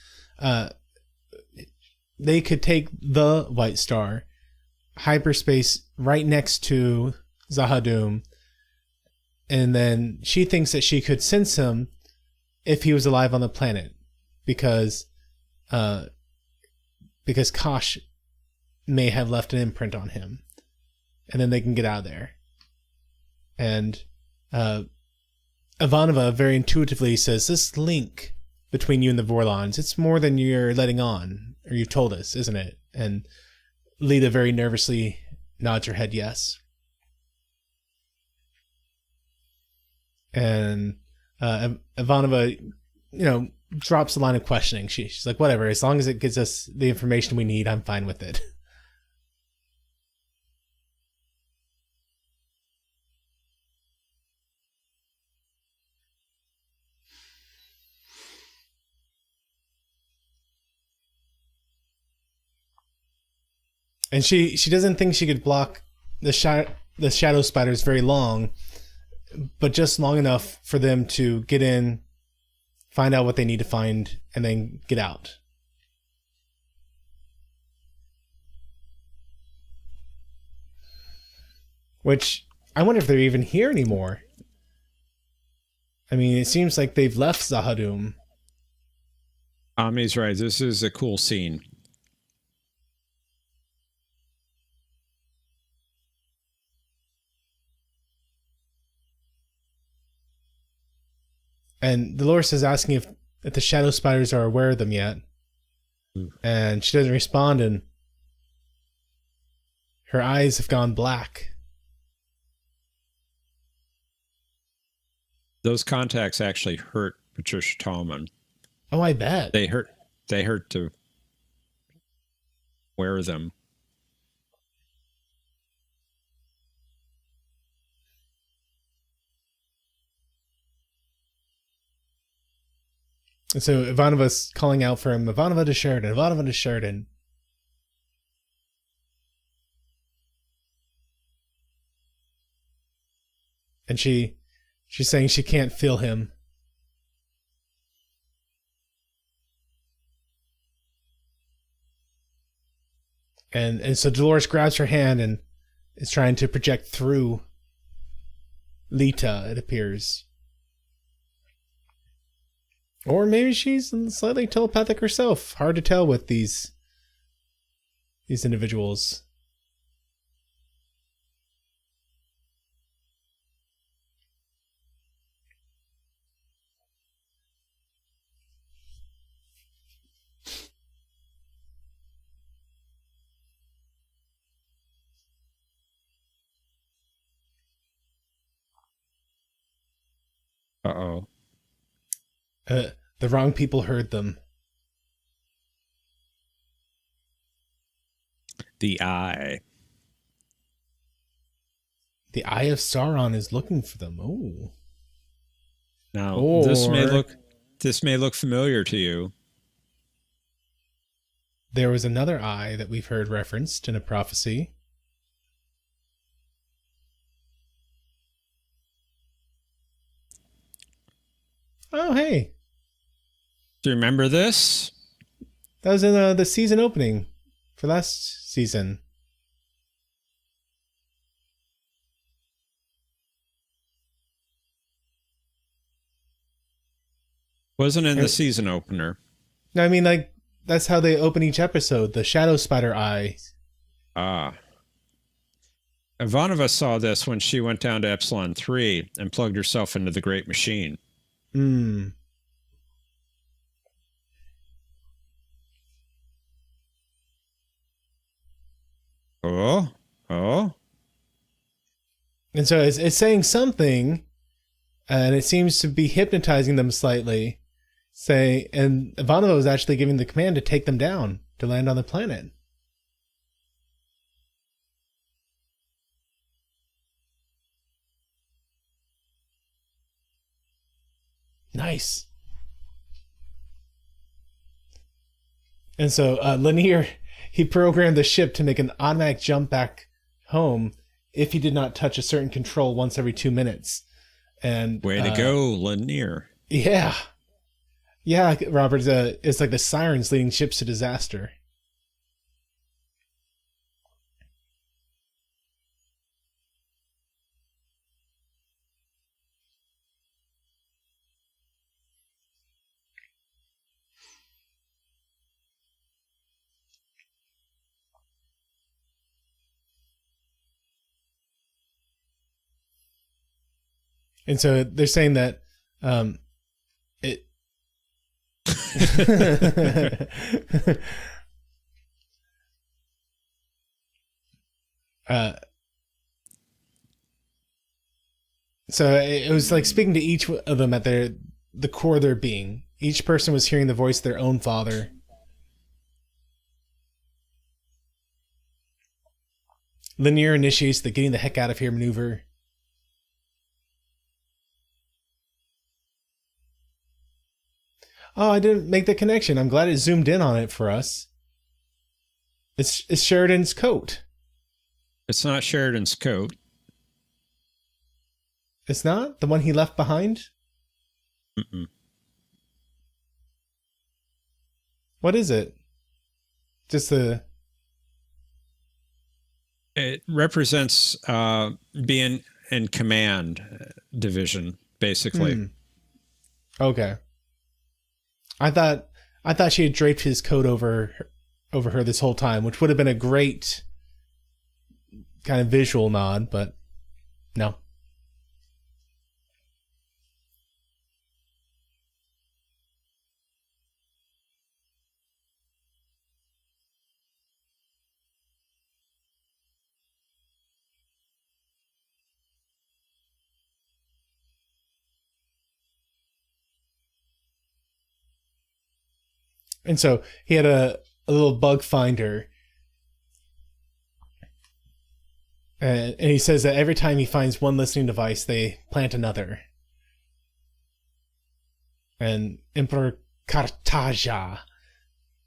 they could take the White Star, hyperspace right next to Zahadum, and then she thinks that she could sense him if he was alive on the planet, because Kosh may have left an imprint on him, and then they can get out of there. And Ivanova very intuitively says, this link between you and the Vorlons, it's more than you're letting on, or you've told us, isn't it? And Lita very nervously nods her head yes. And Ivanova, drops a line of questioning. She's like, whatever, as long as it gives us the information we need, I'm fine with it. And she doesn't think she could block the shadow spiders very long, but just long enough for them to get in, find out what they need to find, and then get out. Which, I wonder if they're even here anymore. I mean, it seems like they've left Zahadum. Omni's right. This is a cool scene. And Dolores is asking if the shadow spiders are aware of them yet. And she doesn't respond, and her eyes have gone black. Those contacts actually hurt Patricia Tallman. Oh, I bet. They hurt to wear them. And so Ivanova's calling out for him, Ivanova to Sheridan, Ivanova to Sheridan. And she's saying she can't feel him. And so Dolores grabs her hand and is trying to project through Lita, it appears. Or maybe she's slightly telepathic herself. Hard to tell with these individuals. Uh-oh. The wrong people heard them. The Eye. The Eye of Sauron is looking for them. Oh. Now, this may look familiar to you. There was another eye that we've heard referenced in a prophecy. Oh, hey. Do you remember this? That was in the season opening for last season. Wasn't in the season opener. No, I mean, like, that's how they open each episode. The Shadow Spider Eye. Ah. Ivanova saw this when she went down to Epsilon 3 and plugged herself into the Great Machine. Hmm. Oh. And so it's saying something, and it seems to be hypnotizing them slightly. And Ivanova was actually giving the command to take them down, to land on the planet. Nice. And so Lanier, he programmed the ship to make an automatic jump back home if he did not touch a certain control once every 2 minutes. And way to go, Lanier. Yeah. Yeah, Robert, it's like the sirens leading ships to disaster. And so they're saying that it So it was like speaking to each of them at the core of their being. Each person was hearing the voice of their own father. Linear initiates the getting the heck out of here maneuver. Oh, I didn't make the connection. I'm glad it zoomed in on it for us. It's Sheridan's coat. It's not Sheridan's coat. It's not? The one he left behind? Mm-mm. What is it? Just the... It represents being in command division, basically. Okay. I thought she had draped his coat over her this whole time, which would have been a great kind of visual nod, but no. And so he had a little bug finder. And he says that every time he finds one listening device, they plant another. And Emperor Kartaja,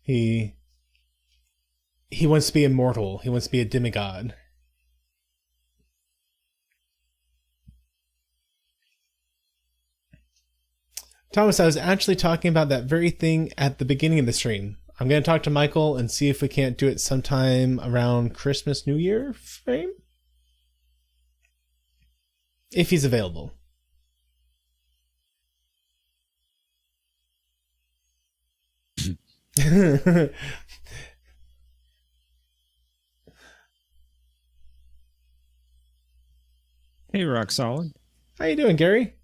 he wants to be immortal. He wants to be a demigod. Thomas, I was actually talking about that very thing at the beginning of the stream. I'm going to talk to Michael and see if we can't do it sometime around Christmas, New Year frame. If he's available. Hey, Rock Solid. How you doing, Gary?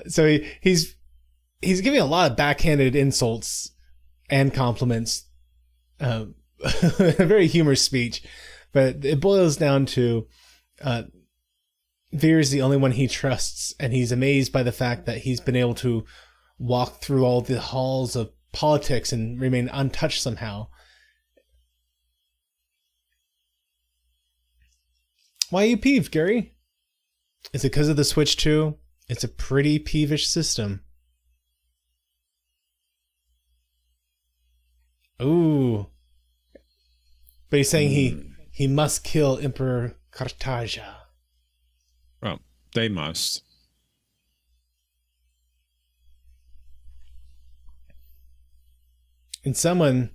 So he's giving a lot of backhanded insults and compliments. A very humorous speech, but it boils down to Veer's the only one he trusts, and he's amazed by the fact that he's been able to walk through all the halls of politics and remain untouched somehow. Why are you peeved, Gary? Is it because of the Switch 2? It's a pretty peevish system. Ooh. But he's saying he must kill Emperor Kartaja. Well, they must. And someone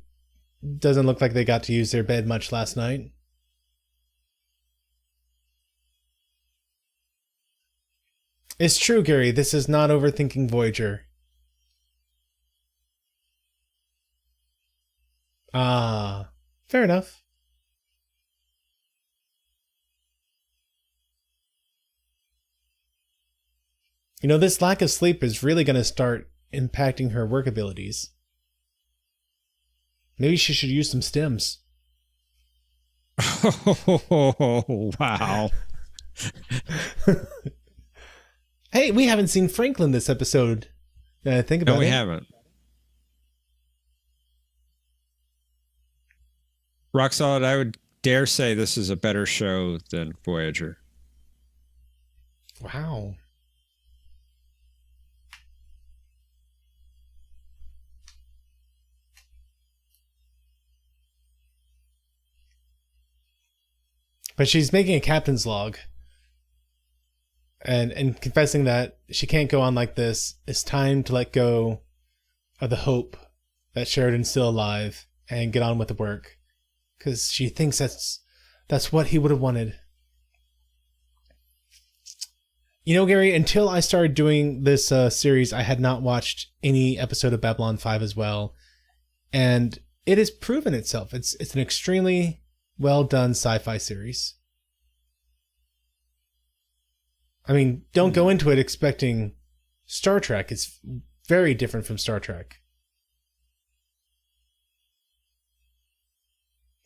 doesn't look like they got to use their bed much last night. It's true, Gary. This is not overthinking Voyager. Ah, fair enough. You know, this lack of sleep is really going to start impacting her work abilities. Maybe she should use some stims. Oh, wow. Hey, we haven't seen Franklin this episode. Think about it. No, we haven't. Rock Solid, I would dare say this is a better show than Voyager. Wow. But she's making a captain's log. And confessing that she can't go on like this. It's time to let go of the hope that Sheridan's still alive and get on with the work. Because she thinks that's what he would have wanted. You know, Gary, until I started doing this series, I had not watched any episode of Babylon 5 as well. And it has proven itself. It's an extremely well done sci-fi series. I mean, don't go into it expecting Star Trek. It's very different from Star Trek.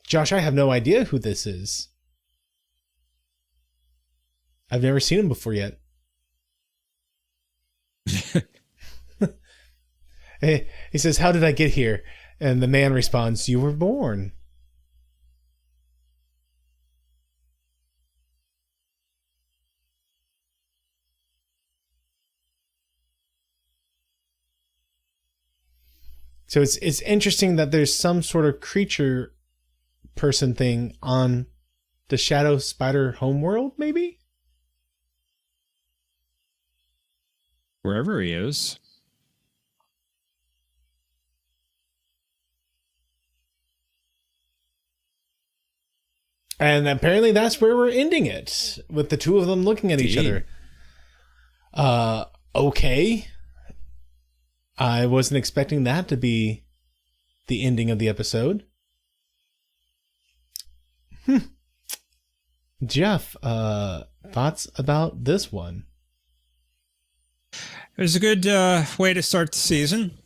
Josh, I have no idea who this is. I've never seen him before yet. He says, "How did I get here?" And the man responds, "You were born." So it's interesting that there's some sort of creature person thing on the Shadow Spider homeworld, maybe? Wherever he is. And apparently that's where we're ending it, with the two of them looking at each other. Okay. I wasn't expecting that to be the ending of the episode. Jeff, thoughts about this one? It was a good way to start the season.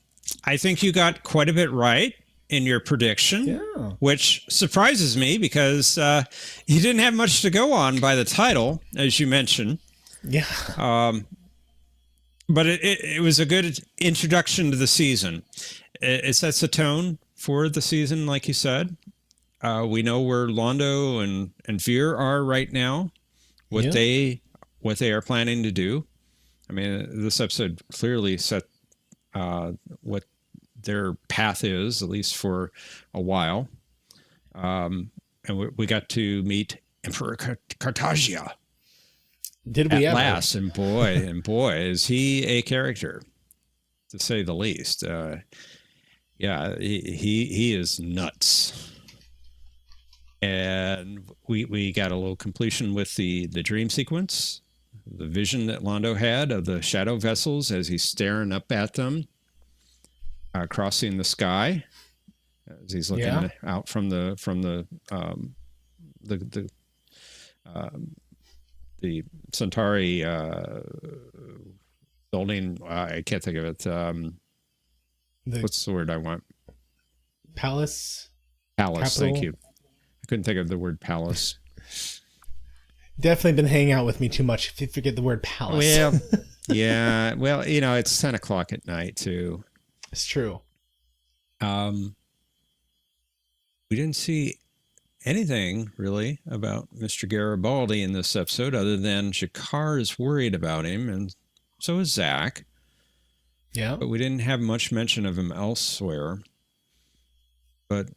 I think you got quite a bit right in your prediction, which surprises me because you didn't have much to go on by the title, as you mentioned. Yeah. But it was a good introduction to the season. It sets a tone for the season, like you said. We know where Londo and Veer are right now, what they are planning to do. I mean, this episode clearly set what their path is, at least for a while. And we got to meet Emperor Cartagia. Did we at ever? last? And boy, is he a character, to say the least. Yeah, he is nuts. And we got a little completion with the dream sequence, the vision that Londo had of the shadow vessels as he's staring up at them, crossing the sky, as he's looking out from the Centauri building. I can't think of it. What's the word I want? Palace. Palace. Capital? Thank you. I couldn't think of the word palace. Definitely been hanging out with me too much if you forget the word palace. Well, yeah. Well, it's 10 o'clock at night too. It's true. We didn't see anything really about Mr. Garibaldi in this episode, other than Jakar is worried about him, and so is Zach. Yeah. But we didn't have much mention of him elsewhere. But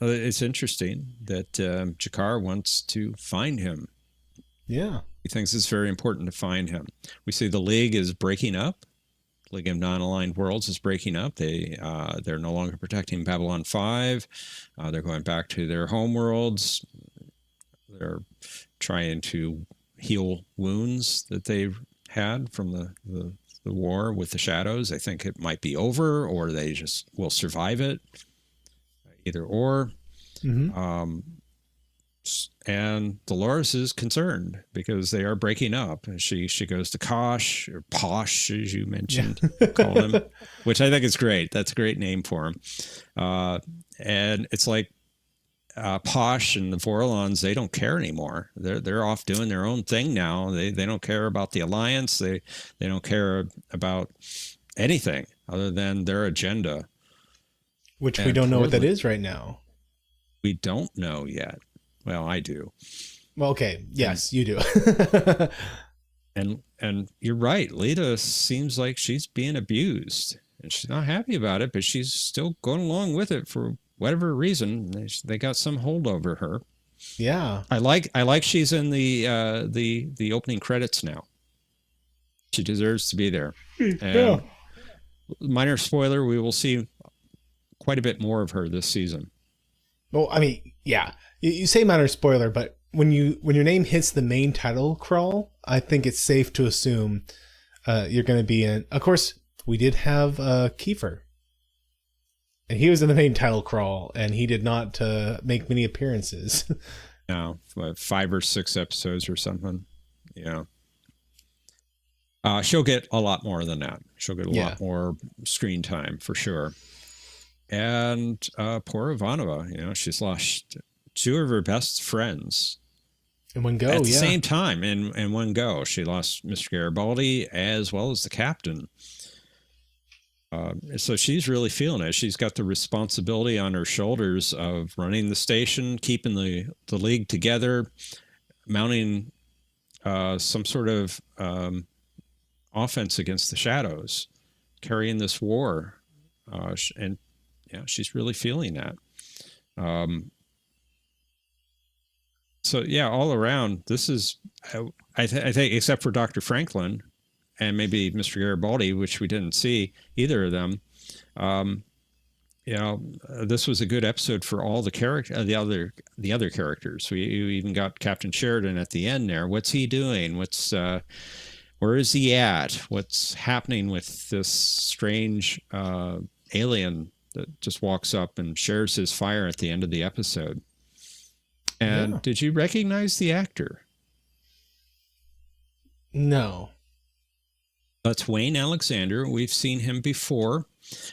it's interesting that Jakar wants to find him. Yeah. He thinks it's very important to find him. We see the League is breaking up. League of Non-Aligned Worlds is breaking up. They're no longer protecting Babylon 5. They're going back to their home worlds. They're trying to heal wounds that they've had from the war with the shadows. They think it might be over, or they just will survive it. Either or. Mm-hmm. And Dolores is concerned because they are breaking up. She goes to Kosh, or Posh, as you mentioned, called him, which I think is great. That's a great name for him. And it's like Posh and the Vorlons, they don't care anymore. They're off doing their own thing now. They don't care about the Alliance. They don't care about anything other than their agenda. Which we don't know what that is right now. We don't know yet. Well, I do. Well, okay. Yes, you do. And you're right. Lita seems like she's being abused, and she's not happy about it, but she's still going along with it for whatever reason. They got some hold over her. Yeah. I like she's in the opening credits now. She deserves to be there. And minor spoiler, we will see quite a bit more of her this season. Well, I mean, yeah. You say minor spoiler, but when your name hits the main title crawl, I think it's safe to assume you're going to be in. Of course, we did have Kiefer, and he was in the main title crawl, and he did not make many appearances. No, 5 or 6 episodes or something. Yeah. She'll get a lot more than that. She'll get a lot more screen time for sure. And poor Ivanova, she's lost 2 of her best friends in one go. At the same time, in one go. She lost Mr. Garibaldi as well as the captain. So she's really feeling it. She's got the responsibility on her shoulders of running the station, keeping the league together, mounting some sort of offense against the shadows, carrying this war. And she's really feeling that. So yeah, all around, this is, I think, except for Dr. Franklin and maybe Mr. Garibaldi, which we didn't see either of them. This was a good episode for all the other characters. We even got Captain Sheridan at the end there. What's he doing? Where is he at? What's happening with this strange alien that just walks up and shares his fire at the end of the episode? And did you recognize the actor? No. That's Wayne Alexander. We've seen him before.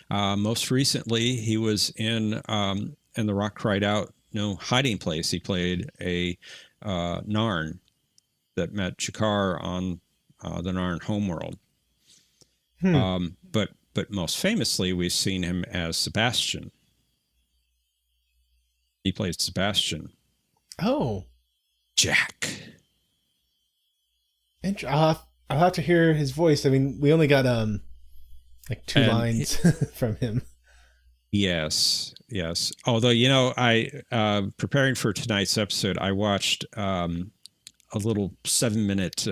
Most recently, he was in The Rock Cried Out, No Hiding Place. He played a Narn that met Jakar on the Narn homeworld. But most famously, we've seen him as Sebastian. He plays Sebastian. Oh. Jack. I'll have to hear his voice. I mean, we only got like 2 lines from him. Yes. Although, I preparing for tonight's episode, I watched a little 7-minute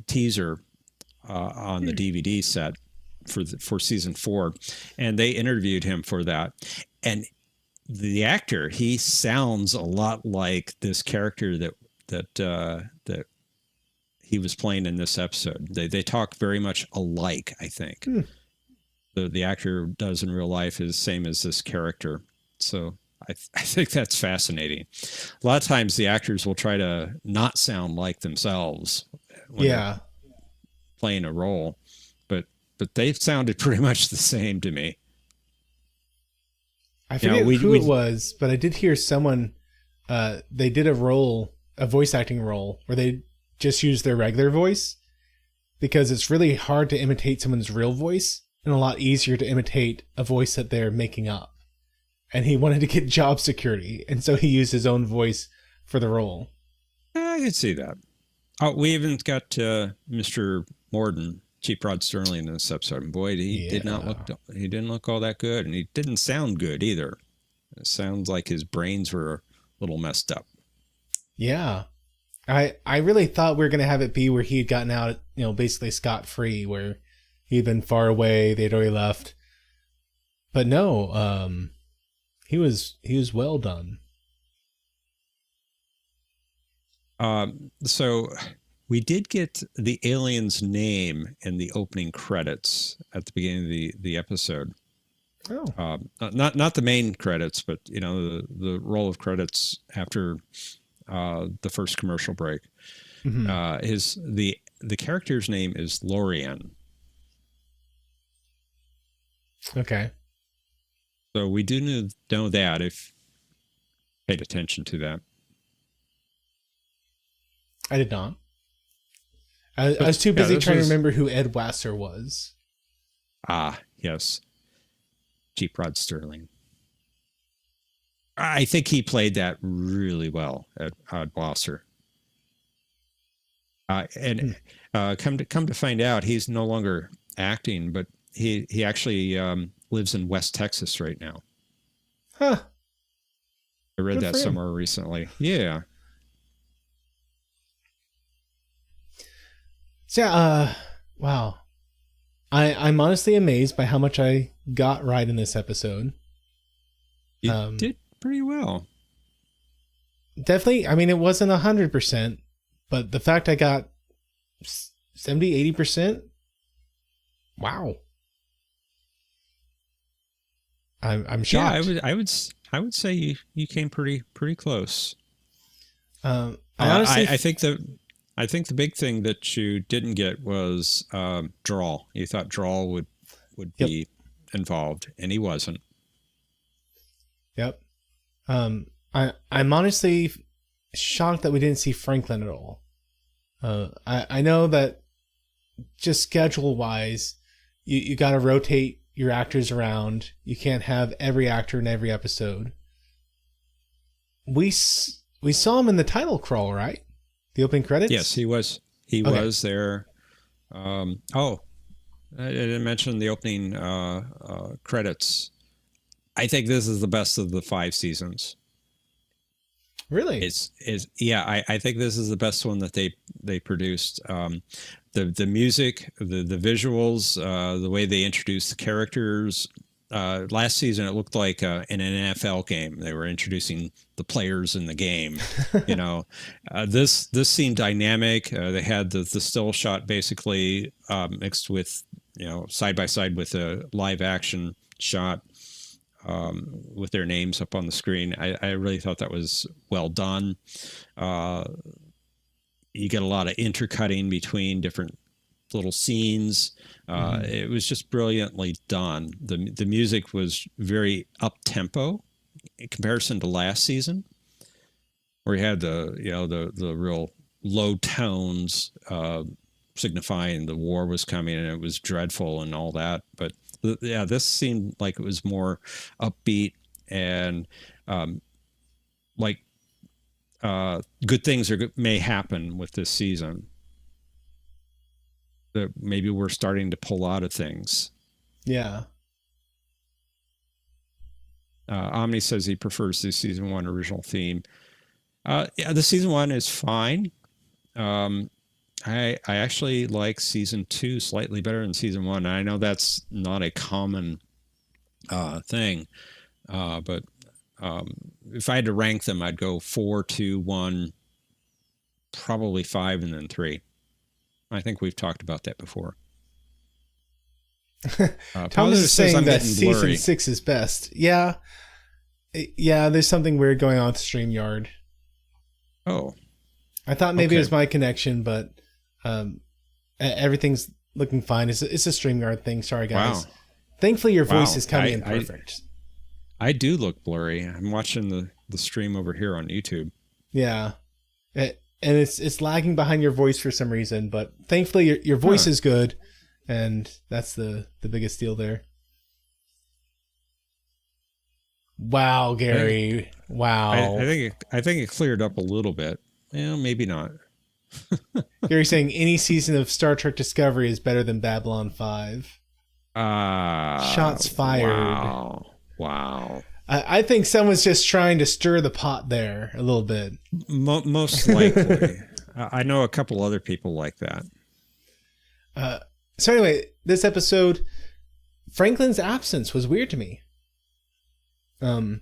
teaser on the DVD set for season 4, and they interviewed him for that. And the actor, he sounds a lot like this character that he was playing in this episode. They talk very much alike, I think. The actor does in real life is the same as this character. So I think that's fascinating. A lot of times the actors will try to not sound like themselves when they're playing a role, but they've sounded pretty much the same to me. I forget who it was, but I did hear someone, they did a voice acting role where they just use their regular voice, because it's really hard to imitate someone's real voice and a lot easier to imitate a voice that they're making up. And he wanted to get job security, and so he used his own voice for the role. I can see that. Oh, we even got Mr. Morden, Chief Rod Sterling, in this episode. And boy, he didn't look all that good, and he didn't sound good either. It sounds like his brains were a little messed up. Yeah. I really thought we were going to have it be where he had gotten out, basically scot-free, where he'd been far away, they'd already left. But no, he was well done. So we did get the alien's name in the opening credits at the beginning of the episode. Oh. Not the main credits, but the roll of credits after the first commercial break. Mm-hmm. The character's name is Lorian. Okay. So we do know that, if paid attention to that. I did not. I was too busy trying to remember who Ed Wasser was. Ah, yes. Chief Rod Sterling. I think he played that really well at Wasser. And come to find out, he's no longer acting, but he actually lives in West Texas right now. Huh. I read that somewhere recently. Yeah. So, wow. I'm honestly amazed by how much I got right in this episode. You did pretty well. definitely. I mean, it wasn't 100%, but the fact I got 70, 80%, wow. I'm shocked. Yeah, I would say you came pretty close. I honestly, I think the big thing that you didn't get was Drawl. You thought Drawl would be involved, and he wasn't. Yep. I'm honestly shocked that we didn't see Franklin at all. I know that just schedule wise, you got to rotate your actors around. You can't have every actor in every episode. We saw him in the title crawl, right? The opening credits? Yes, he was. He was there. I didn't mention the opening credits. I think this is the best of the 5 seasons. Really? I think this is the best one that they produced. The music, the visuals, the way they introduced the characters. Last season, it looked like an NFL game. They were introducing the players in the game. This seemed dynamic. They had the still shot basically mixed with side by side with a live action shot with their names up on the screen. I really thought that was well done. You get a lot of intercutting between different little scenes. It was just brilliantly done. The music was very up tempo in comparison to last season, where you had the real low tones signifying the war was coming and it was dreadful and all that. But this seemed like it was more upbeat and good things may happen with this season. That maybe we're starting to pull out of things. Yeah. Omni says he prefers the season 1 original theme. The season 1 is fine. I actually like season 2 slightly better than season 1. I know that's not a common thing, but if I had to rank them, I'd go 4, 2, 1, probably 5, and then 3. I think we've talked about that before. Thomas is saying that season 6 is best. Yeah, there's something weird going on with StreamYard. Oh. I thought maybe it was my connection, but everything's looking fine. It's a StreamYard thing. Sorry, guys. Wow. Thankfully, your voice is coming in perfect. I do look blurry. I'm watching the stream over here on YouTube. Yeah. And it's lagging behind your voice for some reason, but thankfully your voice is good, and that's the biggest deal there. Wow, Gary! Wow. I think it cleared up a little bit. Yeah, maybe not. Gary's saying any season of Star Trek Discovery is better than Babylon 5. Shots fired! Wow. I think someone's just trying to stir the pot there a little bit. Most likely. I know a couple other people like that. So anyway, this episode, Franklin's absence was weird to me. And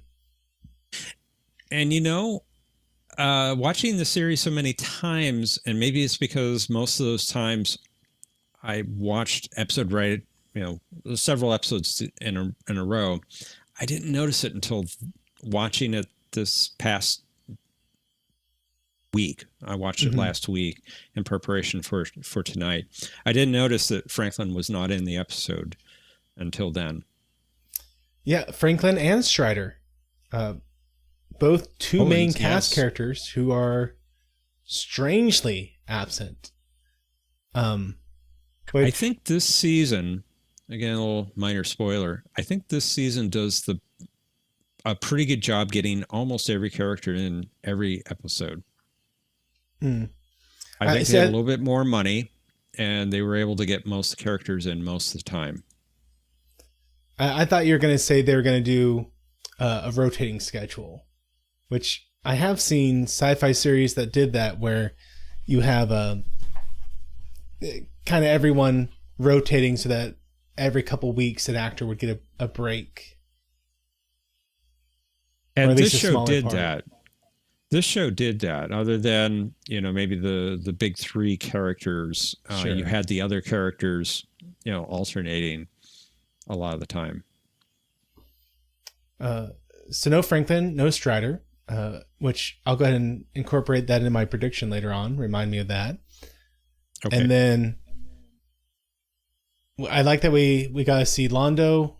watching the series so many times, and maybe it's because most of those times I watched several episodes in a row. I didn't notice it until watching it this past week. I watched it last week in preparation for tonight. I didn't notice that Franklin was not in the episode until then. Yeah, Franklin and Strider. Both two main cast characters who are strangely absent. I think this season, again, a little minor spoiler, I think this season does a pretty good job getting almost every character in every episode. I think they had a little bit more money, and they were able to get most of the characters in most of the time. I thought you were going to say they were going to do a rotating schedule, which I have seen sci-fi series that did that, where you have kind of everyone rotating so that every couple weeks an actor would get a break. And this show did that. This show did that. Other than maybe the big three characters, Sure. you had the other characters, alternating a lot of the time. So no Franklin, no Strider, which I'll go ahead and incorporate that in my prediction later on. Remind me of that. Okay. And then I like that we got to see Londo,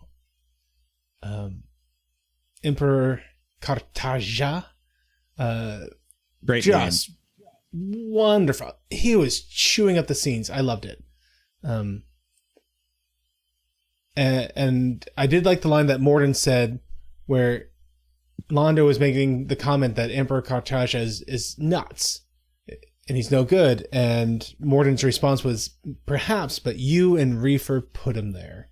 Emperor Cartaja. Great just name. Wonderful. He was chewing up the scenes. I loved it. And I did like the line that Morden said where Londo was making the comment that Emperor Cartaja is nuts and he's no good. And Morden's response was, perhaps, but you and Reefer put him there.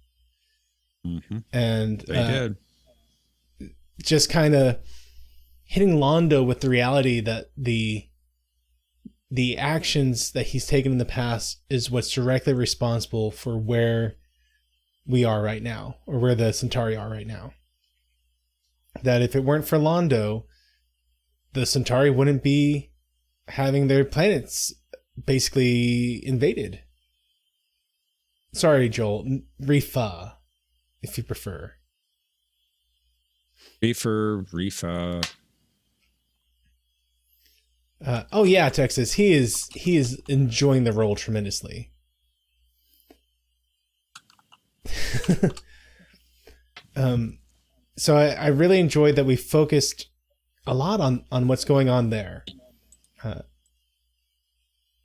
Mm-hmm. And they did. Just kind of hitting Londo with the reality that the actions that he's taken in the past is what's directly responsible for where we are right now, or where the Centauri are right now. That if it weren't for Londo, the Centauri wouldn't be having their planets basically invaded. Sorry, Joel. Rifa, if you prefer. Rifa. Oh yeah, Texas. He is enjoying the role tremendously. So I really enjoyed that we focused a lot on what's going on there.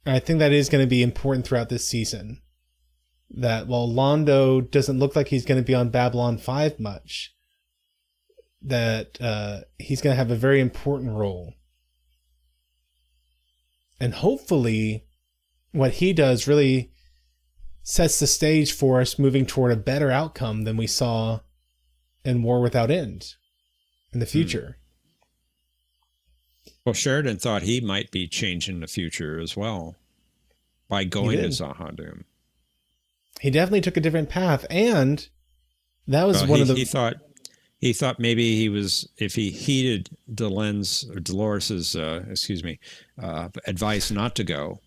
I think that is going to be important throughout this season. That while Londo doesn't look like he's going to be on Babylon 5 much, that he's going to have a very important role. And hopefully what he does really sets the stage for us moving toward a better outcome than we saw in War Without End in the future. Well, Sheridan thought he might be changing the future as well by going to Zahadum. He definitely took a different path, and that was He thought maybe he was, if he heeded Dolores's advice not to go,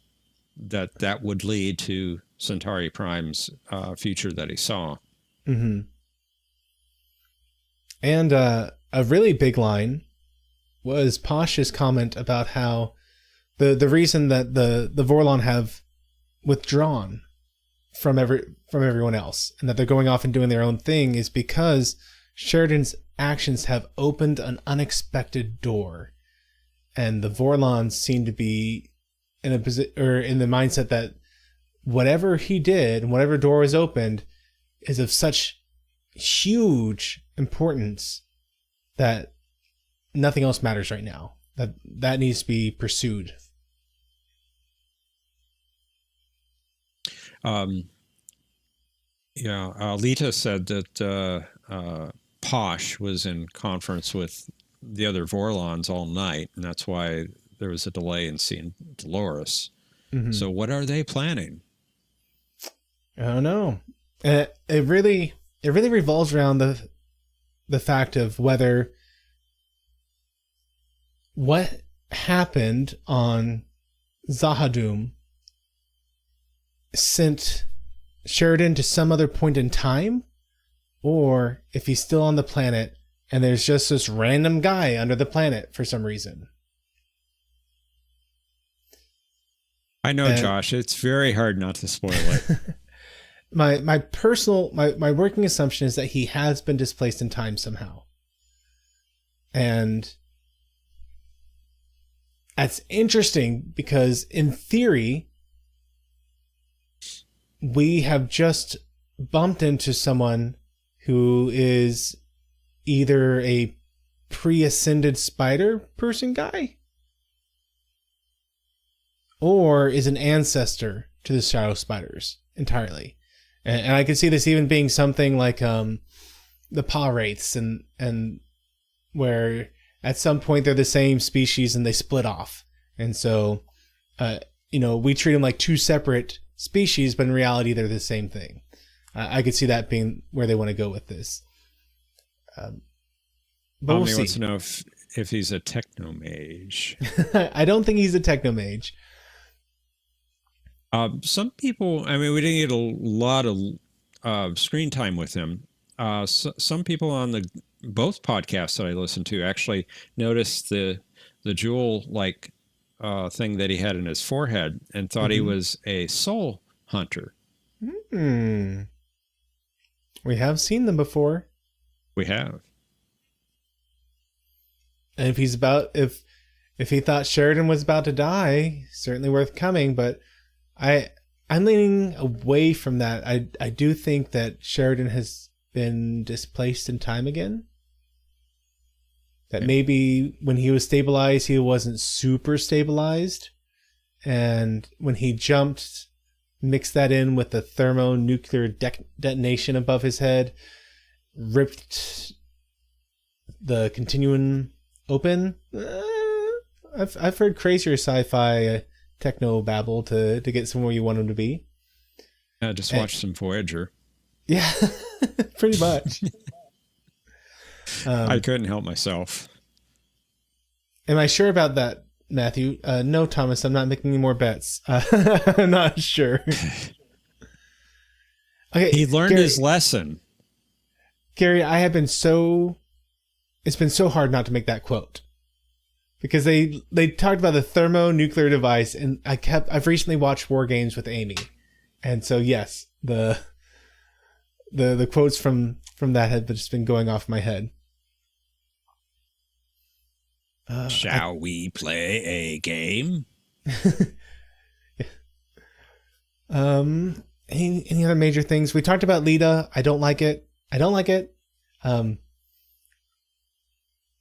that would lead to Centauri Prime's future that he saw. Mm-hmm. And a really big line was Posh's comment about how the reason that the Vorlon have withdrawn from everyone else and that they're going off and doing their own thing is because Sheridan's actions have opened an unexpected door, and the Vorlons seem to be in a position or in the mindset that whatever he did, whatever door was opened, is of such huge importance that nothing else matters right now. That needs to be pursued. Lita said that Posh was in conference with the other Vorlons all night, and that's why there was a delay in seeing Dolores. Mm-hmm. So what are they planning? I don't know. It really revolves around the fact of whether what happened on Zahadum sent Sheridan to some other point in time, or if he's still on the planet and there's just this random guy under the planet for some reason. I know, Josh, it's very hard not to spoil it. My working assumption is that he has been displaced in time somehow. And that's interesting because in theory, we have just bumped into someone who is either a pre-ascended spider person guy or is an ancestor to the shadow spiders entirely. And I could see this even being something like the paw wraiths and where at some point they're the same species and they split off. And so, we treat them like two separate species, but in reality they're the same thing. I could see that being where they want to go with this. But Omni wants to know if he's a techno mage. I don't think he's a techno mage. Some people, I mean, we didn't get a lot of screen time with him. Some people on both podcasts that I listened to actually noticed the jewel like thing that he had in his forehead and thought he was a soul hunter. We have seen them before. We have. And if he thought Sheridan was about to die, certainly worth coming. But I'm leaning away from that. I do think that Sheridan has been displaced in time again. That maybe when he was stabilized, he wasn't super stabilized. And when he jumped, mixed that in with the thermonuclear detonation above his head, ripped the continuum open. I've heard crazier sci-fi techno babble to get somewhere you want him to be. Just watch some Voyager. Yeah, pretty much. I couldn't help myself. Am I sure about that, Matthew? No, Thomas, I'm not making any more bets. I'm not sure. Okay, he learned Gary, his lesson. Gary, it's been so hard not to make that quote. Because they talked about the thermonuclear device, and I've recently watched War Games with Amy. And so yes, the quotes from that have just been going off my head. Shall we play a game? Any other major things? We talked about Lita. I don't like it.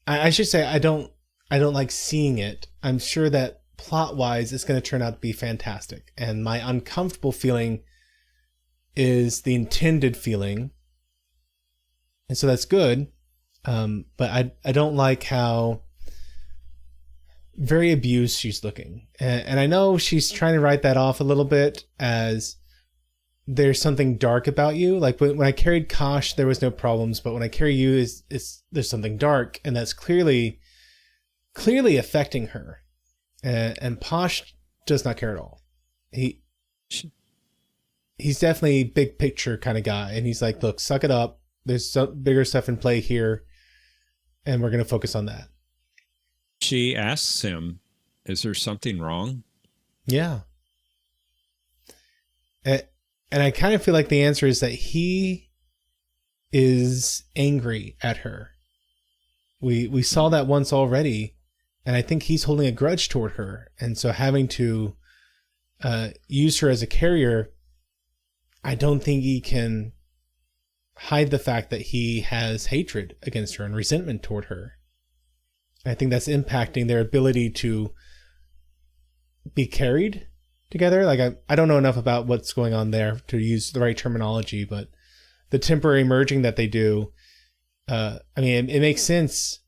I should say I don't like seeing it. I'm sure that plot-wise it's going to turn out to be fantastic. And my uncomfortable feeling is the intended feeling. And so that's good. But I don't like how very abused she's looking. And I know she's trying to write that off a little bit as there's something dark about you. Like when I carried Kosh, there was no problems. But when I carry you, there's something dark. And that's clearly affecting her. And Posh does not care at all. He's definitely big picture kind of guy. And he's like, look, suck it up. There's some bigger stuff in play here. And we're going to focus on that. She asks him, is there something wrong? Yeah. And I kind of feel like the answer is that he is angry at her. We saw that once already. And I think he's holding a grudge toward her. And so having to use her as a carrier, I don't think he can hide the fact that he has hatred against her and resentment toward her. I think that's impacting their ability to be carried together. Like I don't know enough about what's going on there to use the right terminology, but the temporary merging that they do, I mean, it makes sense.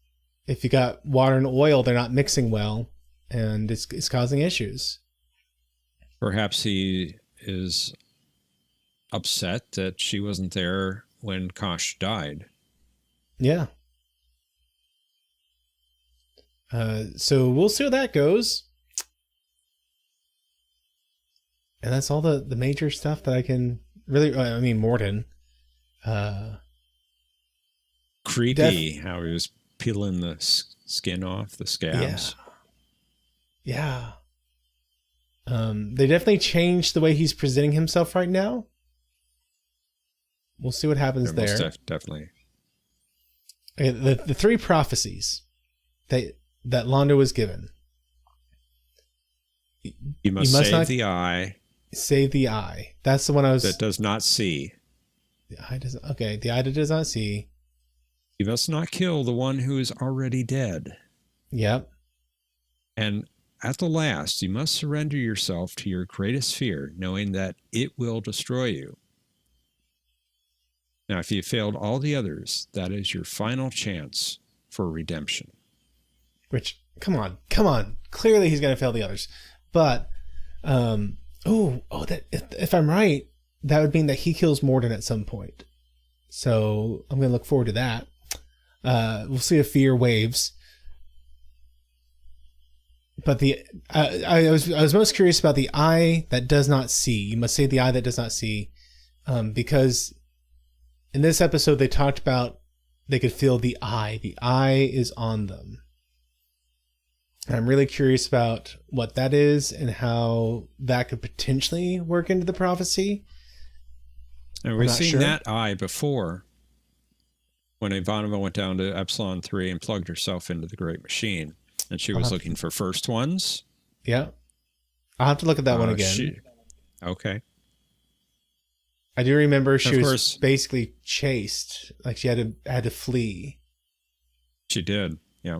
If you got water and oil, they're not mixing well, and it's causing issues. Perhaps he is upset that she wasn't there when Kosh died. Yeah. So we'll see how that goes. And that's all the major stuff that I can really... I mean, Morden. Creepy how he was peeling the skin off the scabs. Yeah. They definitely changed the way he's presenting himself right now. We'll see what happens there. Definitely. Okay, the three prophecies that Londo was given. You must save the eye. Save the eye. That's the one I was... That does not see. The eye does... Okay, the eye that does not see. You must not kill the one who is already dead. Yep. And at the last, you must surrender yourself to your greatest fear, knowing that it will destroy you. Now, if you failed all the others, that is your final chance for redemption. Which, come on. Clearly he's going to fail the others. But, that if I'm right, that would mean that he kills Morden at some point. So I'm going to look forward to that. We'll see if fear waves. But I was most curious about the eye that does not see. You must say the eye that does not see, because in this episode they talked about they could feel the eye. The eye is on them. And I'm really curious about what that is and how that could potentially work into the prophecy. And we've seen that eye before when Ivanova went down to Epsilon 3 and plugged herself into the Great Machine. And she was looking for first ones. Yeah. I'll have to look at that one again. Okay. I do remember she was basically chased. Like she had to flee. She did, yeah.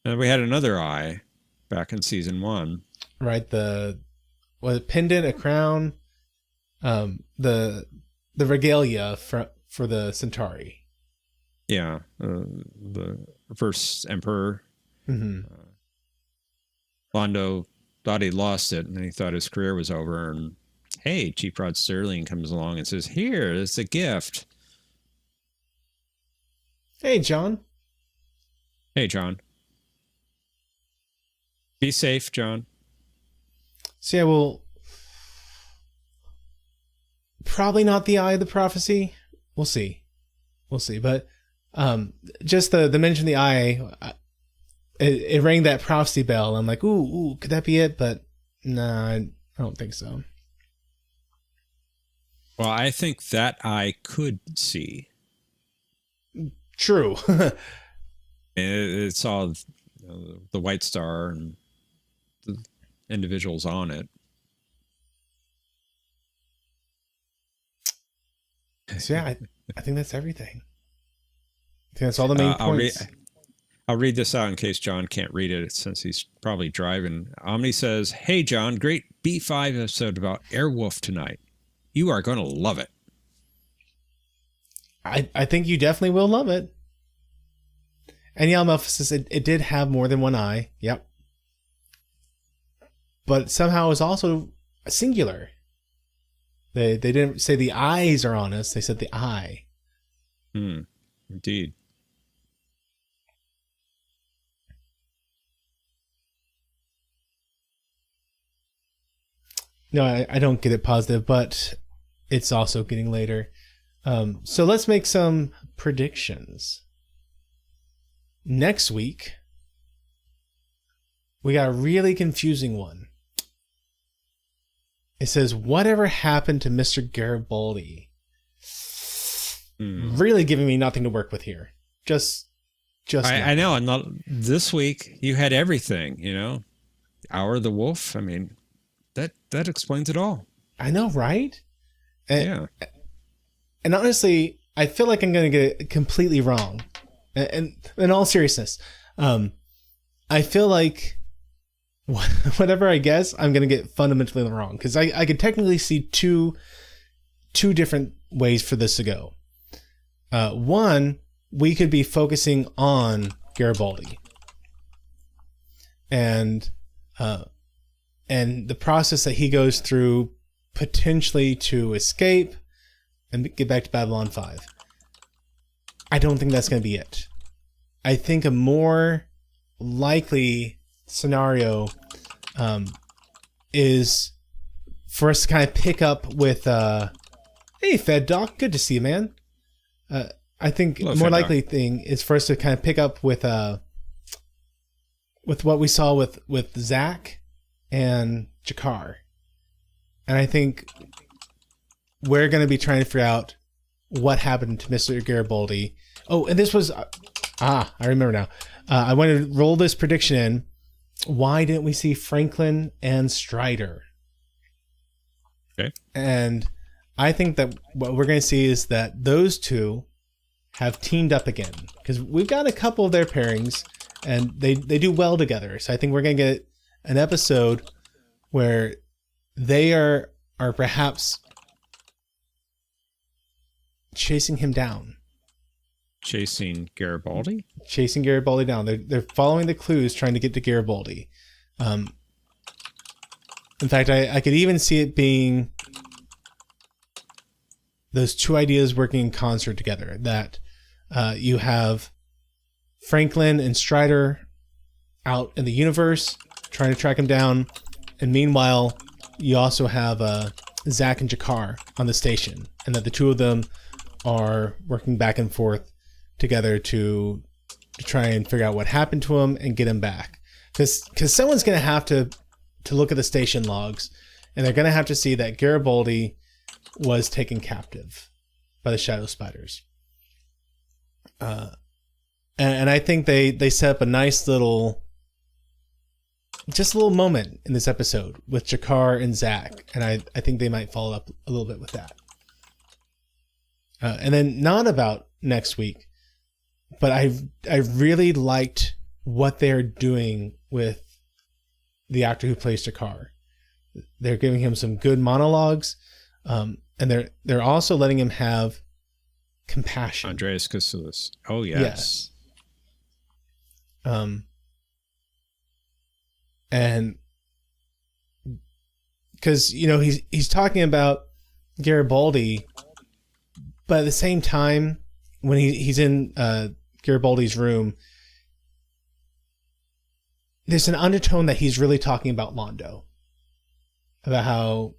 And we had another eye back in season 1. Right, a pendant, a crown, the regalia for the Centauri. Yeah, the first emperor. Mm-hmm. Londo thought he lost it, and he thought his career was over. And hey, Chief Rod Sterling comes along and says, "Here, it's a gift." Hey, John. Hey, John. Be safe, John. So yeah, well, probably not the eye of the prophecy. We'll see. But just the mention of the eye. It rang that prophecy bell. I'm like, ooh, could that be it? But nah, I don't think so. Well, I think that eye could see. True. It saw the white star and the individuals on it. So yeah, I think that's everything. I think that's all the main points. I'll read this out in case John can't read it since he's probably driving. Omni says, "Hey, John, great B5 episode about Airwolf tonight. You are going to love it." I think you definitely will love it. And yeah, Melphasis, it did have more than one eye. Yep. But somehow it was also singular. They didn't say the eyes are on us. They said the eye. Indeed. No, I don't get it positive, but it's also getting later. So let's make some predictions. Next week, we got a really confusing one. It says, whatever happened to Mr. Garibaldi? Really giving me nothing to work with here. I know. And this week, you had everything, Hour of the Wolf. I mean, that explains it all. I know, right? Yeah. And honestly, I feel like I'm going to get it completely wrong. And in all seriousness, I feel like whatever I guess, I'm going to get fundamentally wrong. Because I could technically see two different ways for this to go. One, we could be focusing on Garibaldi. And the process that he goes through potentially to escape and get back to Babylon 5. I don't think that's going to be it. I think a more likely scenario is for us to kind of pick up with, hey, Fed Doc, good to see you, man. I think a more likely thing is for us to kind of pick up with what we saw with Zach and Jakar. And I think we're going to be trying to figure out what happened to Mr. Garibaldi. Oh, and this was... I remember now. I want to roll this prediction in. Why didn't we see Franklin and Strider? Okay. And I think that what we're going to see is that those two have teamed up again. Because we've got a couple of their pairings, and they do well together. So I think we're going to get an episode where they are perhaps chasing him down. Chasing Garibaldi? Chasing Garibaldi down. They're following the clues, trying to get to Garibaldi. In fact, I could even see it being those two ideas working in concert together. That you have Franklin and Strider out in the universe, trying to track him down. And meanwhile, you also have Zach and Jakar on the station, and that the two of them are working back and forth together to try and figure out what happened to him and get him back. Because someone's going to have to look at the station logs, and they're going to have to see that Garibaldi was taken captive by the Shadow Spiders. And I think they set up a nice little moment in this episode with Jakar and Zach, and I think they might follow up a little bit with that. And then not about next week, but I really liked what they're doing with the actor who plays Jakar. They're giving him some good monologues, and they're also letting him have compassion. Andreas Kasoulis. Oh yes. And because he's talking about Garibaldi, but at the same time, when he's in Garibaldi's room, there's an undertone that he's really talking about Londo, about how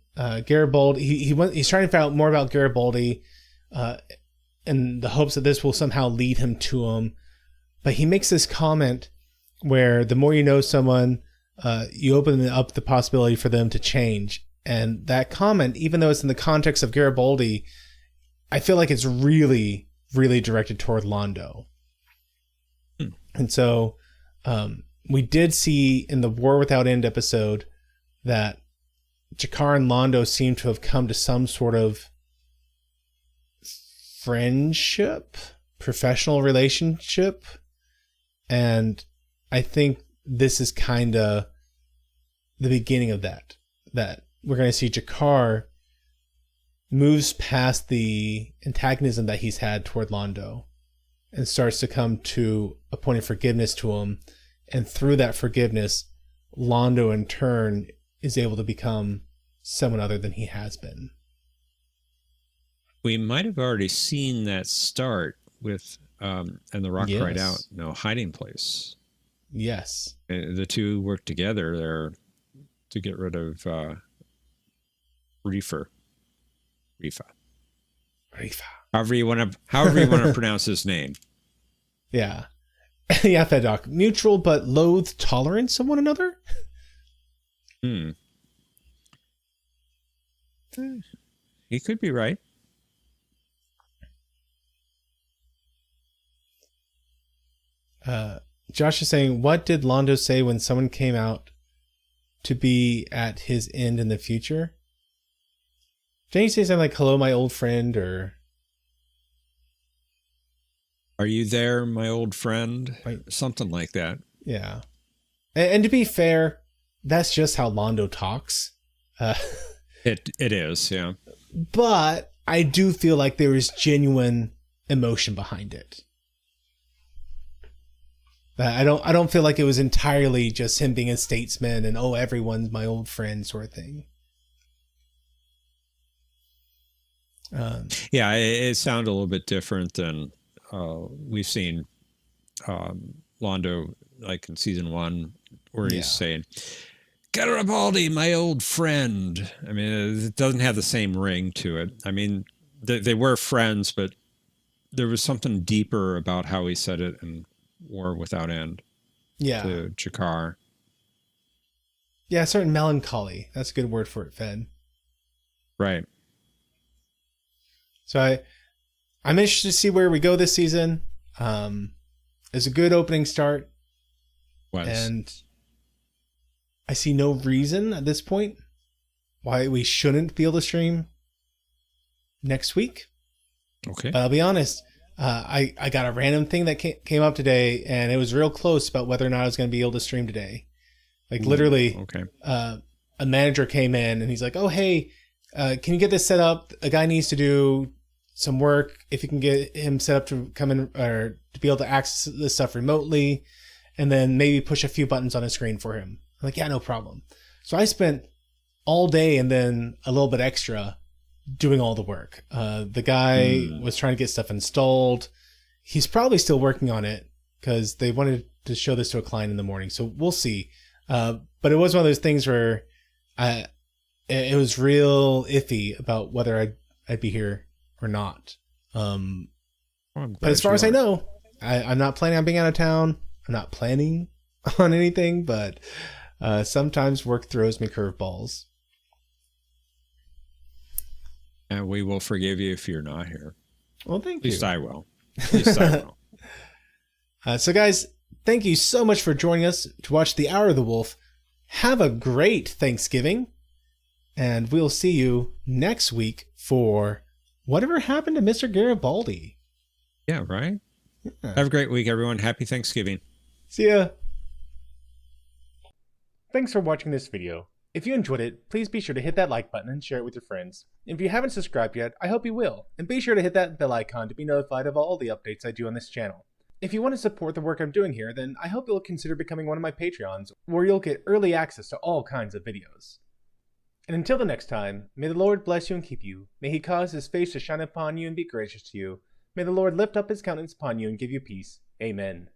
Garibaldi he's trying to find out more about Garibaldi, in the hopes that this will somehow lead him to him. But he makes this comment where the more you know someone, you open up the possibility for them to change. And that comment, even though it's in the context of Garibaldi, I feel like it's really, really directed toward Londo. And so we did see in the War Without End episode that Jakar and Londo seem to have come to some sort of friendship, professional relationship. And I think this is kind of the beginning of that we're going to see Jakar moves past the antagonism that he's had toward Londo and starts to come to a point of forgiveness to him. And through that forgiveness, Londo in turn is able to become someone other than he has been. We might have already seen that start with And the Rock Cried Out, hiding place. Yes. The two work together there to get rid of Reefa. However you want to pronounce his name. Yeah. Yeah, Feddoc. Mutual but loathed tolerance of one another? He could be right. Josh is saying, what did Londo say when someone came out to be at his end in the future? Didn't he say something like, hello, my old friend, or... Are you there, my old friend? Something like that. Yeah. And to be fair, that's just how Londo talks. It is, yeah. But I do feel like there is genuine emotion behind it. I don't feel like it was entirely just him being a statesman and, oh, everyone's my old friend sort of thing. Yeah, it sounded a little bit different than we've seen Londo, like in season 1, where he's saying, Garibaldi, my old friend. I mean, it doesn't have the same ring to it. I mean, they were friends, but there was something deeper about how he said it in War Without End. Yeah. To Jakar. Yeah, a certain melancholy. That's a good word for it, Fed. Right. So I'm interested to see where we go this season. It's a good opening start. And I see no reason at this point why we shouldn't be able to stream next week. Okay. But I'll be honest, I got a random thing that came up today, and it was real close about whether or not I was going to be able to stream today. Like literally, a manager came in and he's like, "Oh, hey, can you get this set up? A guy needs to do some work. If you can get him set up to come in or to be able to access this stuff remotely, and then maybe push a few buttons on a screen for him." I'm like, "Yeah, no problem." So I spent all day and then a little bit extra doing all the work. The guy was trying to get stuff installed. He's probably still working on it because they wanted to show this to a client in the morning. So we'll see. But But it was one of those things where it was real iffy about whether I'd be here or not. But as far as I know, I'm not planning on being out of town. I'm not planning on anything, but sometimes work throws me curveballs. And we will forgive you if you're not here. Well, thank you. At least I will. At least I will. So guys, thank you so much for joining us to watch The Hour of the Wolf. Have a great Thanksgiving, and we'll see you next week for Whatever Happened to Mr. Garibaldi. Yeah, right? Yeah. Have a great week, everyone. Happy Thanksgiving. See ya. Thanks for watching this video. If you enjoyed it, please be sure to hit that like button and share it with your friends. If you haven't subscribed yet, I hope you will, and be sure to hit that bell icon to be notified of all the updates I do on this channel. If you want to support the work I'm doing here, then I hope you'll consider becoming one of my Patreons, where you'll get early access to all kinds of videos. And until the next time, may the Lord bless you and keep you. May he cause his face to shine upon you and be gracious to you. May the Lord lift up his countenance upon you and give you peace. Amen.